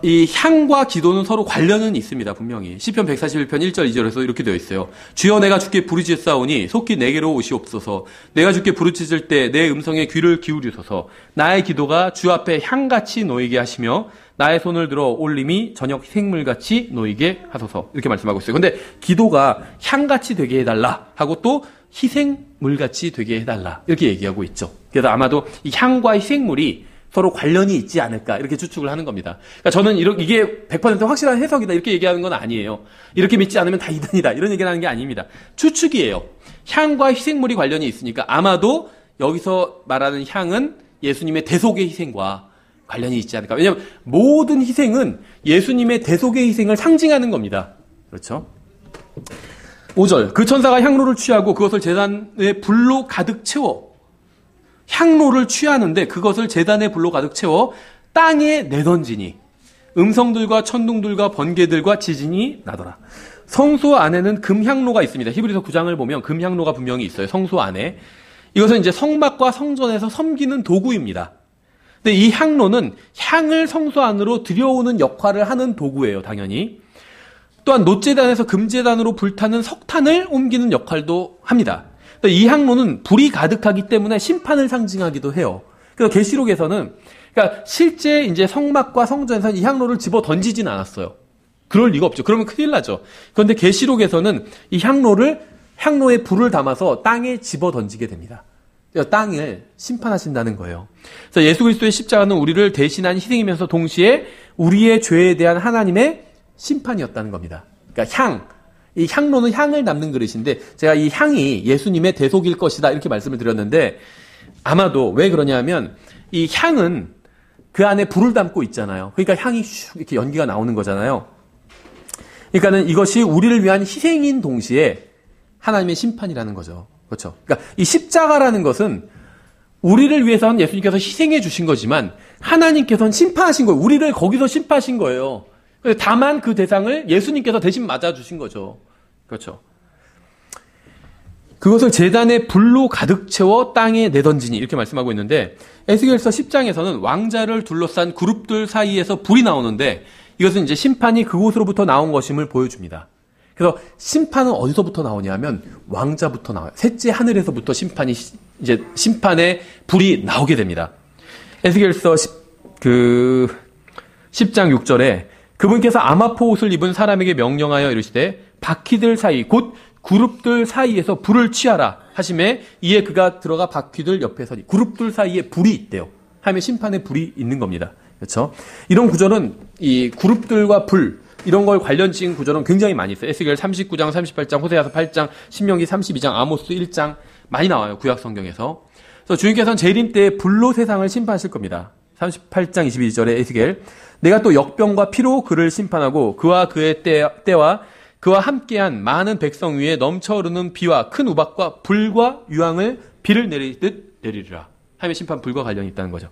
이 향과 기도는 서로 관련은 있습니다. 분명히. 시편 141편 1절 2절에서 이렇게 되어 있어요. 주여 내가 주께 부르짖사오니 속히 내게로 오시옵소서. 내가 주께 부르짖을 때 내 음성에 귀를 기울이소서. 나의 기도가 주 앞에 향같이 놓이게 하시며 나의 손을 들어 올림이 저녁 희생물같이 놓이게 하소서. 이렇게 말씀하고 있어요. 근데 기도가 향같이 되게 해달라 하고 또 희생물같이 되게 해달라 이렇게 얘기하고 있죠. 그래서 아마도 이 향과 희생물이 서로 관련이 있지 않을까 이렇게 추측을 하는 겁니다. 그러니까 저는 이게 100% 확실한 해석이다 이렇게 얘기하는 건 아니에요. 이렇게 믿지 않으면 다 이단이다 이런 얘기를 하는 게 아닙니다. 추측이에요. 향과 희생물이 관련이 있으니까 아마도 여기서 말하는 향은 예수님의 대속의 희생과 관련이 있지 않을까. 왜냐하면 모든 희생은 예수님의 대속의 희생을 상징하는 겁니다. 그렇죠? 5절 그 천사가 향로를 취하고 그것을 제단의 불로 가득 채워 향로를 취하는데 그것을 제단의 불로 가득 채워 땅에 내던지니 음성들과 천둥들과 번개들과 지진이 나더라. 성소 안에는 금향로가 있습니다. 히브리서 9장을 보면 금향로가 분명히 있어요. 성소 안에. 이것은 이제 성막과 성전에서 섬기는 도구입니다. 근데 이 향로는 향을 성소 안으로 들여오는 역할을 하는 도구예요. 당연히. 또한 놋제단에서 금제단으로 불타는 석탄을 옮기는 역할도 합니다. 이 향로는 불이 가득하기 때문에 심판을 상징하기도 해요. 그래서 계시록에서는 그러니까 실제 이제 성막과 성전에서 이 향로를 집어 던지진 않았어요. 그럴 리가 없죠. 그러면 큰일 나죠. 그런데 계시록에서는 이 향로에 불을 담아서 땅에 집어 던지게 됩니다. 그래서 땅을 심판하신다는 거예요. 그래서 예수 그리스도의 십자가는 우리를 대신한 희생이면서 동시에 우리의 죄에 대한 하나님의 심판이었다는 겁니다. 그러니까 이 향로는 향을 담는 그릇인데 제가 이 향이 예수님의 대속일 것이다 이렇게 말씀을 드렸는데 아마도 왜 그러냐면 이 향은 그 안에 불을 담고 있잖아요. 그러니까 향이 슉 이렇게 연기가 나오는 거잖아요. 그러니까는 이것이 우리를 위한 희생인 동시에 하나님의 심판이라는 거죠. 그렇죠? 그러니까 이 십자가라는 것은 우리를 위해서는 예수님께서 희생해 주신 거지만 하나님께서는 심판하신 거예요. 우리를 거기서 심판하신 거예요. 다만 그 대상을 예수님께서 대신 맞아주신 거죠. 그렇죠. 그것을 제단의 불로 가득 채워 땅에 내던지니 이렇게 말씀하고 있는데 에스겔서 10장에서는 왕자를 둘러싼 그룹들 사이에서 불이 나오는데 이것은 이제 심판이 그곳으로부터 나온 것임을 보여줍니다. 그래서 심판은 어디서부터 나오냐면 왕자부터 나와요. 셋째 하늘에서부터 심판의 불이 나오게 됩니다. 에스겔서 10장 6절에 그분께서 아마포 옷을 입은 사람에게 명령하여 이르시되 바퀴들 사이 곧 그룹들 사이에서 불을 취하라 하심에 이에 그가 들어가 바퀴들 옆에 서니 그룹들 사이에 불이 있대요. 하면 심판의 불이 있는 겁니다. 그렇죠? 이런 구절은 이 그룹들과 불 이런 걸 관련 지은 구절은 굉장히 많이 있어요. 에스겔 39장, 38장, 호세아서 8장, 신명기 32장, 아모스 1장 많이 나와요. 구약 성경에서. 그래서 주님께서는 재림 때 불로 세상을 심판하실 겁니다. 38장 22절에 에스겔 내가 또 역병과 피로 그를 심판하고 그와 그의 때와 그와 함께한 많은 백성 위에 넘쳐 흐르는 비와 큰 우박과 불과 유황을 비를 내리듯 내리리라 하며 심판 불과 관련이 있다는 거죠.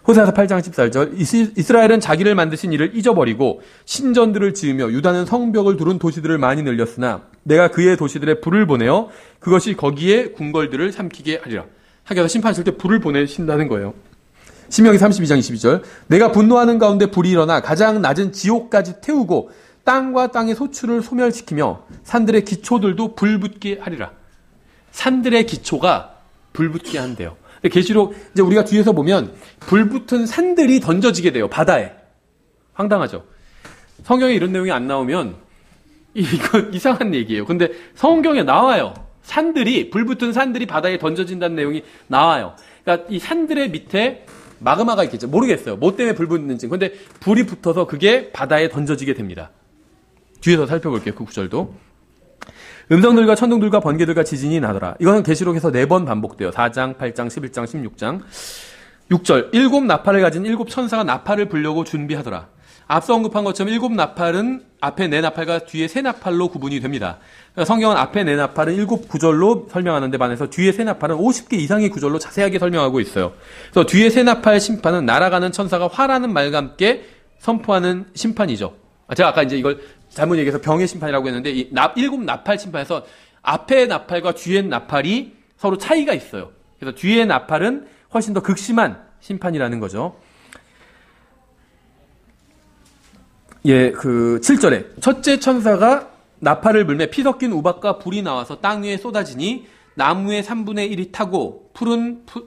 호세아서 8장 14절 이스라엘은 자기를 만드신 이를 잊어버리고 신전들을 지으며 유다는 성벽을 두른 도시들을 많이 늘렸으나 내가 그의 도시들에 불을 보내어 그것이 거기에 궁궐들을 삼키게 하리라. 하께서 심판하실 때 불을 보내신다는 거예요. 신명기 32장 22절 내가 분노하는 가운데 불이 일어나 가장 낮은 지옥까지 태우고 땅과 땅의 소출을 소멸시키며 산들의 기초들도 불붙게 하리라. 산들의 기초가 불붙게 한대요. 계시록 이제 우리가 뒤에서 보면 불붙은 산들이 던져지게 돼요. 바다에. 황당하죠. 성경에 이런 내용이 안 나오면 이거 이상한 얘기예요. 근데 성경에 나와요. 불붙은 산들이 바다에 던져진다는 내용이 나와요. 그러니까 이 산들의 밑에 마그마가 있겠죠. 모르겠어요. 뭐 때문에 불 붙는지. 근데 불이 붙어서 그게 바다에 던져지게 됩니다. 뒤에서 살펴볼게요. 그 구절도. 음성들과 천둥들과 번개들과 지진이 나더라. 이거는 계시록에서 4번 반복돼요. 4장, 8장, 11장, 16장. 6절. 7 나팔을 가진 7 천사가 나팔을 불려고 준비하더라. 앞서 언급한 것처럼 7 나팔은 앞에 4 나팔과 뒤에 3 나팔로 구분이 됩니다. 성경은 앞에 4 나팔은 7 구절로 설명하는 데 반해서 뒤에 3 나팔은 50개 이상의 구절로 자세하게 설명하고 있어요. 그래서 뒤에 3 나팔 심판은 날아가는 천사가 화라는 말과 함께 선포하는 심판이죠. 제가 아까 이제 이걸 잘못 얘기해서 병의 심판이라고 했는데 이 7 나팔 심판에서 앞에 나팔과 뒤에 나팔이 서로 차이가 있어요. 그래서 뒤에 나팔은 훨씬 더 극심한 심판이라는 거죠. 그 7절에 첫째 천사가 나팔을 불매 피 섞인 우박과 불이 나와서 땅 위에 쏟아지니 나무의 3분의 1이 타고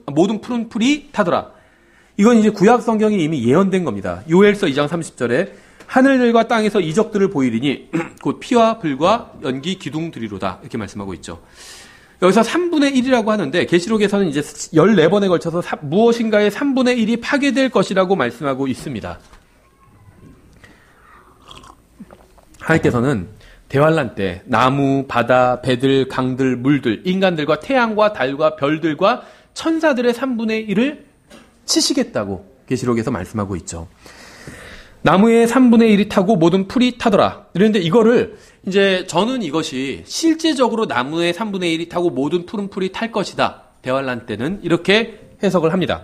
모든 푸른 풀이 타더라. 이건 이제 구약 성경이 이미 예언된 겁니다. 요엘서 2장 30절에 하늘들과 땅에서 이적들을 보이리니 곧 피와 불과 연기 기둥들이로다. 이렇게 말씀하고 있죠. 여기서 3분의 1이라고 하는데 계시록에서는 이제 14번에 걸쳐서 무엇인가의 3분의 1이 파괴될 것이라고 말씀하고 있습니다. 하나님께서는 대환란 때 나무, 바다, 배들, 강들, 물들, 인간들과 태양과 달과 별들과 천사들의 3분의 1을 치시겠다고 계시록에서 말씀하고 있죠. 나무의 3분의 1이 타고 모든 풀이 타더라. 그런데 이거를 이제 저는 이것이 실제적으로 나무의 3분의 1이 타고 모든 푸른 풀이 탈 것이다. 대환란 때는 이렇게 해석을 합니다.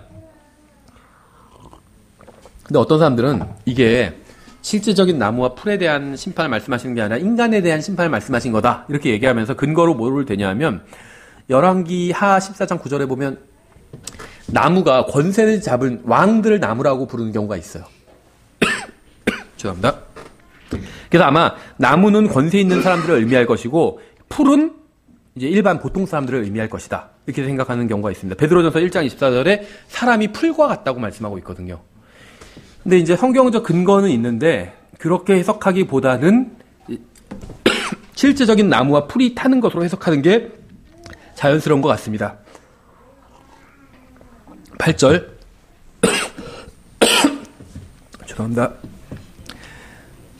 근데 어떤 사람들은 이게 실제적인 나무와 풀에 대한 심판을 말씀하시는 게 아니라 인간에 대한 심판을 말씀하신 거다. 이렇게 얘기하면서 근거로 뭐를 대냐면 열왕기 하 14장 9절에 보면 나무가 권세를 잡은 왕들을 나무라고 부르는 경우가 있어요. 죄송합니다. 그래서 아마 나무는 권세 있는 사람들을 의미할 것이고 풀은 이제 일반 보통 사람들을 의미할 것이다. 이렇게 생각하는 경우가 있습니다. 베드로전서 1장 24절에 사람이 풀과 같다고 말씀하고 있거든요. 근데 이제 성경적 근거는 있는데 그렇게 해석하기보다는 실제적인 나무와 풀이 타는 것으로 해석하는 게 자연스러운 것 같습니다. 8절 죄송합니다.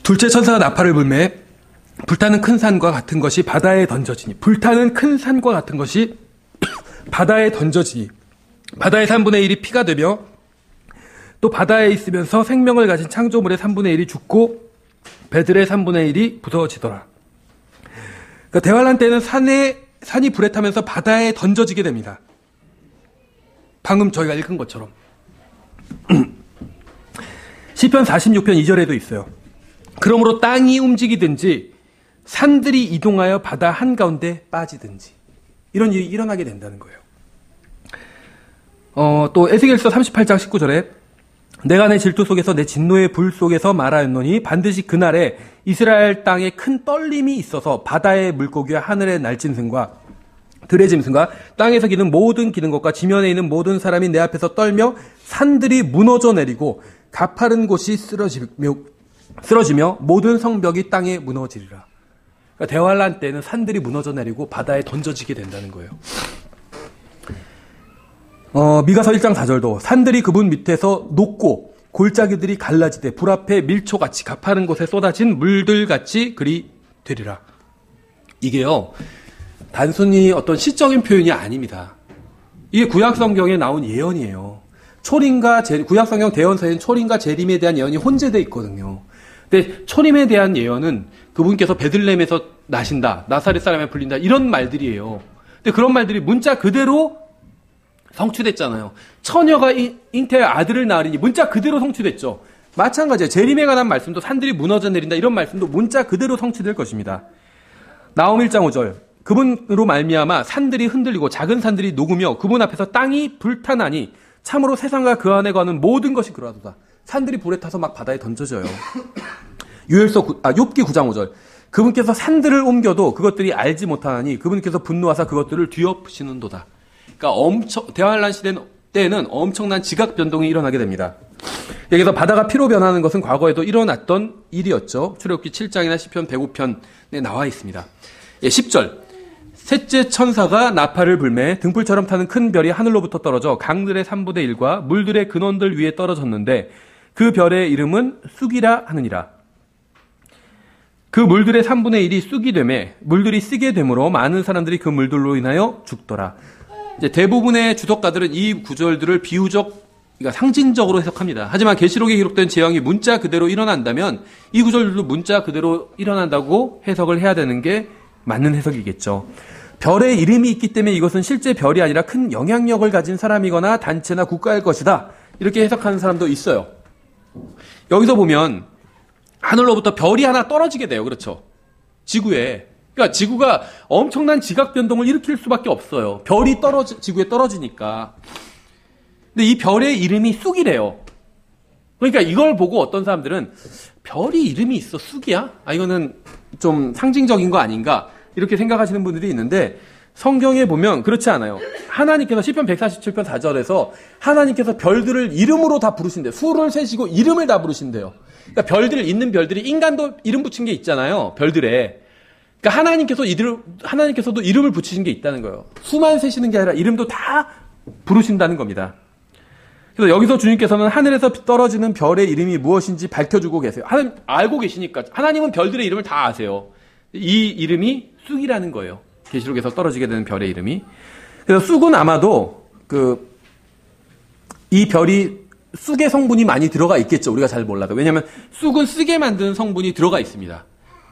둘째 천사가 나팔을 불매 불타는 큰 산과 같은 것이 바다에 던져지니 불타는 큰 산과 같은 것이 바다에 던져지니 바다의 3분의 1이 피가 되며 또 바다에 있으면서 생명을 가진 창조물의 3분의 1이 죽고 배들의 3분의 1이 부서지더라. 그러니까 대환란 때는 산이 불에 타면서 바다에 던져지게 됩니다. 방금 저희가 읽은 것처럼. 시편 46편 2절에도 있어요. 그러므로 땅이 움직이든지 산들이 이동하여 바다 한가운데 빠지든지 이런 일이 일어나게 된다는 거예요. 또 에스겔서 38장 19절에 내가 내 질투 속에서 내 진노의 불 속에서 말하였노니 반드시 그날에 이스라엘 땅에 큰 떨림이 있어서 바다의 물고기와 하늘의 날짐승과 들의 짐승과 땅에서 기는 모든 기는 것과 지면에 있는 모든 사람이 내 앞에서 떨며 산들이 무너져 내리고 가파른 곳이 쓰러지며 모든 성벽이 땅에 무너지리라. 그러니까 대환란 때는 산들이 무너져 내리고 바다에 던져지게 된다는 거예요. 미가서 1장 4절도 산들이 그분 밑에서 녹고 골짜기들이 갈라지되 불 앞에 밀초같이 가파른 곳에 쏟아진 물들같이 그리 되리라. 이게요 단순히 어떤 시적인 표현이 아닙니다. 이게 구약성경에 나온 예언이에요. 구약성경 대언서에는 초림과 재림에 대한 예언이 혼재되어 있거든요. 근데 초림에 대한 예언은 그분께서 베들레헴에서 나신다, 나사렛 사람에 불린다 이런 말들이에요. 근데 그런 말들이 문자 그대로 성취됐잖아요. 처녀가 잉태의 아들을 낳으리니 문자 그대로 성취됐죠. 마찬가지예요. 재림에 관한 말씀도 산들이 무너져 내린다 이런 말씀도 문자 그대로 성취될 것입니다. 나홈 1장 5절 그분으로 말미암아 산들이 흔들리고 작은 산들이 녹으며 그분 앞에서 땅이 불타나니 참으로 세상과 그 안에 거하는 모든 것이 그러하도다. 산들이 불에 타서 막 바다에 던져져요. 욥기 9장 5절 그분께서 산들을 옮겨도 그것들이 알지 못하나니 그분께서 분노하사 그것들을 뒤엎으시는도다. 그러니까 대환란 시대 때는 엄청난 지각 변동이 일어나게 됩니다. 여기서 바다가 피로 변하는 것은 과거에도 일어났던 일이었죠. 출애굽기 7장이나 시편 105편에 나와 있습니다. 10절 셋째 천사가 나팔을 불매 등불처럼 타는 큰 별이 하늘로부터 떨어져 강들의 3분의 1과 물들의 근원들 위에 떨어졌는데 그 별의 이름은 쑥이라 하느니라. 그 물들의 3분의 1이 쑥이 되매 물들이 쓰게 되므로 많은 사람들이 그 물들로 인하여 죽더라. 이제 대부분의 주석가들은 이 구절들을 그러니까 상징적으로 해석합니다. 하지만 계시록에 기록된 재앙이 문자 그대로 일어난다면 이 구절들도 문자 그대로 일어난다고 해석을 해야 되는 게 맞는 해석이겠죠. 별의 이름이 있기 때문에 이것은 실제 별이 아니라 큰 영향력을 가진 사람이거나 단체나 국가일 것이다. 이렇게 해석하는 사람도 있어요. 여기서 보면 하늘로부터 별이 하나 떨어지게 돼요. 그렇죠? 지구에. 그러니까 지구가 엄청난 지각 변동을 일으킬 수밖에 없어요. 별이 지구에 떨어지니까. 근데 이 별의 이름이 쑥이래요. 그러니까 이걸 보고 어떤 사람들은 별이 이름이 있어 쑥이야? 이거는 좀 상징적인 거 아닌가? 이렇게 생각하시는 분들이 있는데 성경에 보면 그렇지 않아요. 하나님께서 시편 147편 4절에서 하나님께서 별들을 이름으로 다 부르신대요. 수를 세시고 이름을 다 부르신대요. 그러니까 별들 있는 별들이 인간도 이름 붙인 게 있잖아요. 별들에. 그러니까 하나님께서도 이름을 붙이신 게 있다는 거예요. 수만 세시는 게 아니라 이름도 다 부르신다는 겁니다. 그래서 여기서 주님께서는 하늘에서 떨어지는 별의 이름이 무엇인지 밝혀주고 계세요. 하나님 알고 계시니까. 하나님은 별들의 이름을 다 아세요. 이 이름이 쑥이라는 거예요. 계시록에서 떨어지게 되는 별의 이름이. 그래서 쑥은 아마도 이 별이 쑥의 성분이 많이 들어가 있겠죠. 우리가 잘 몰라도. 왜냐하면 쑥은 쓰게 만드는 성분이 들어가 있습니다.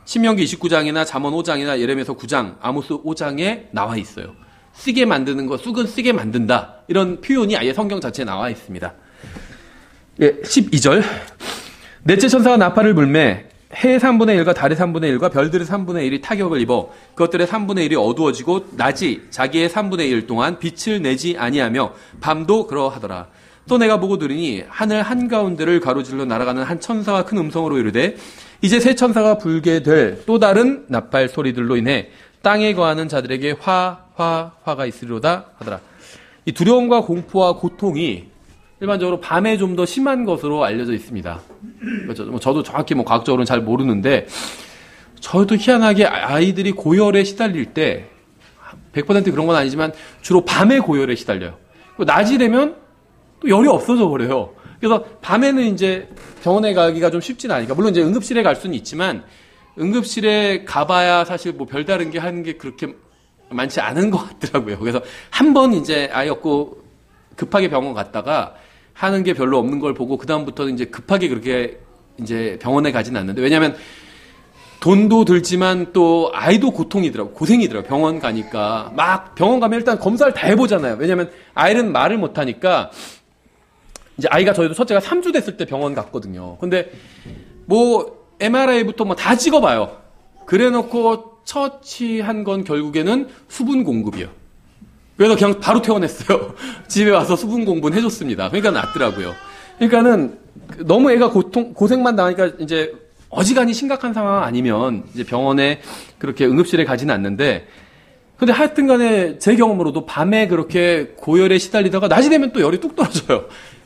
신명기 29장이나 잠언 5장이나 예레미야서 9장, 아모스 5장에 나와 있어요. 쓰게 만드는 거, 쑥은 쓰게 만든다. 이런 표현이 아예 성경 자체에 나와 있습니다. 예, 12절. 넷째 천사가 나팔을 불매 해의 3분의 1과 달의 3분의 1과 별들의 3분의 1이 타격을 입어 그것들의 3분의 1이 어두워지고 낮이 자기의 3분의 1 동안 빛을 내지 아니하며 밤도 그러하더라. 또 내가 보고 들으니 하늘 한가운데를 가로질러 날아가는 한 천사가 큰 음성으로 이르되 이제 새 천사가 불게 될 또 다른 나팔 소리들로 인해 땅에 거하는 자들에게 화가 있으리로다 하더라. 이 두려움과 공포와 고통이 일반적으로 밤에 좀 더 심한 것으로 알려져 있습니다. 그렇죠? 저도 정확히 과학적으로는 잘 모르는데 저도 희한하게 아이들이 고열에 시달릴 때 100% 그런 건 아니지만 주로 밤에 고열에 시달려요. 낮이 되면 또 열이 없어져 버려요. 그래서 밤에는 이제 병원에 가기가 좀 쉽진 않으니까 물론 이제 응급실에 갈 수는 있지만 응급실에 가봐야 사실 별다른 게 하는 게 그렇게 많지 않은 것 같더라고요. 그래서 한 번 이제 아이 없고 급하게 병원 갔다가 하는 게 별로 없는 걸 보고 그다음부터는 이제 급하게 그렇게 이제 병원에 가진 않는데 왜냐하면 돈도 들지만 또 아이도 고생이더라고요. 병원 가니까 막 병원 가면 일단 검사를 다 해보잖아요. 왜냐하면 아이는 말을 못하니까 이제 아이가 저희도 첫째가 3주 됐을 때 병원 갔거든요. 근데 MRI부터 다 찍어봐요. 그래놓고 처치한 건 결국에는 수분 공급이요. 그래서 그냥 바로 퇴원했어요. 집에 와서 수분 공부는 해줬습니다. 그러니까 낫더라고요. 그러니까는 너무 애가 고생만 당하니까 이제 어지간히 심각한 상황 아니면 이제 병원에 그렇게 응급실에 가지는 않는데 근데 하여튼 간에 제 경험으로도 밤에 그렇게 고열에 시달리다가 낮이 되면 또 열이 뚝 떨어져요.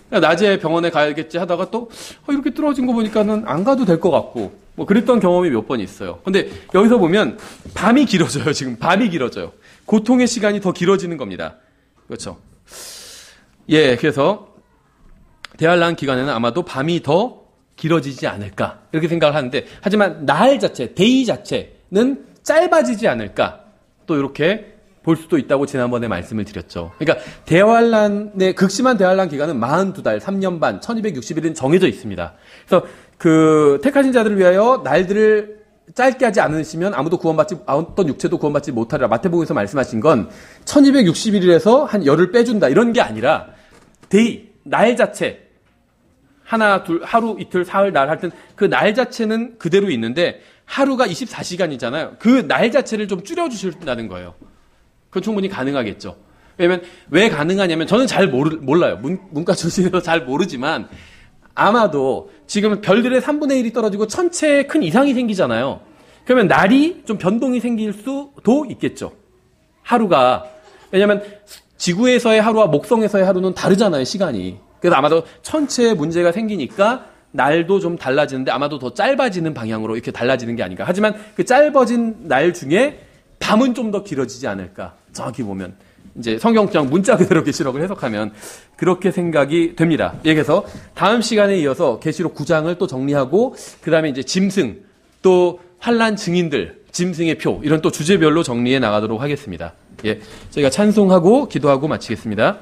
낮에 병원에 가야겠지 하다가 또 이렇게 떨어진 거 보니까는 안 가도 될 것 같고 그랬던 경험이 몇 번 있어요. 근데 여기서 보면 밤이 길어져요. 지금 밤이 길어져요. 고통의 시간이 더 길어지는 겁니다. 그렇죠? 예, 그래서 대환란 기간에는 아마도 밤이 더 길어지지 않을까 이렇게 생각을 하는데 하지만 날 자체, 데이 자체는 짧아지지 않을까 또 이렇게 볼 수도 있다고 지난번에 말씀을 드렸죠. 그러니까 대환란의 극심한 대환란 기간은 42달, 3년 반, 1260일은 정해져 있습니다. 그래서 택하신 자들을 위하여 날들을 짧게 하지 않으시면 아무도 구원받지 어떤 육체도 구원받지 못하리라. 마태복음에서 말씀하신 건 1260일에서 한 열을 빼준다 이런 게 아니라 날 자체 하나, 둘, 하루, 이틀, 사흘, 날 하여튼 그 날 자체는 그대로 있는데 하루가 24시간이잖아요. 그 날 자체를 좀 줄여주신다는 거예요. 그건 충분히 가능하겠죠. 왜냐면 왜 가능하냐면 저는 잘 몰라요. 문과 출신이라서 잘 모르지만 아마도 지금 별들의 3분의 1이 떨어지고 천체에 큰 이상이 생기잖아요. 그러면 날이 좀 변동이 생길 수도 있겠죠. 하루가. 왜냐면 지구에서의 하루와 목성에서의 하루는 다르잖아요. 시간이. 그래서 아마도 천체에 문제가 생기니까 날도 좀 달라지는데 아마도 더 짧아지는 방향으로 이렇게 달라지는 게 아닌가. 하지만 그 짧아진 날 중에 밤은 좀 더 길어지지 않을까. 정확히 보면. 이제 성경 그냥 문자 그대로 계시록을 해석하면 그렇게 생각이 됩니다. 예, 그래서 다음 시간에 이어서 계시록 9장을 또 정리하고 그 다음에 이제 짐승 또 환난 증인들 짐승의 표 이런 또 주제별로 정리해 나가도록 하겠습니다. 예, 저희가 찬송하고 기도하고 마치겠습니다.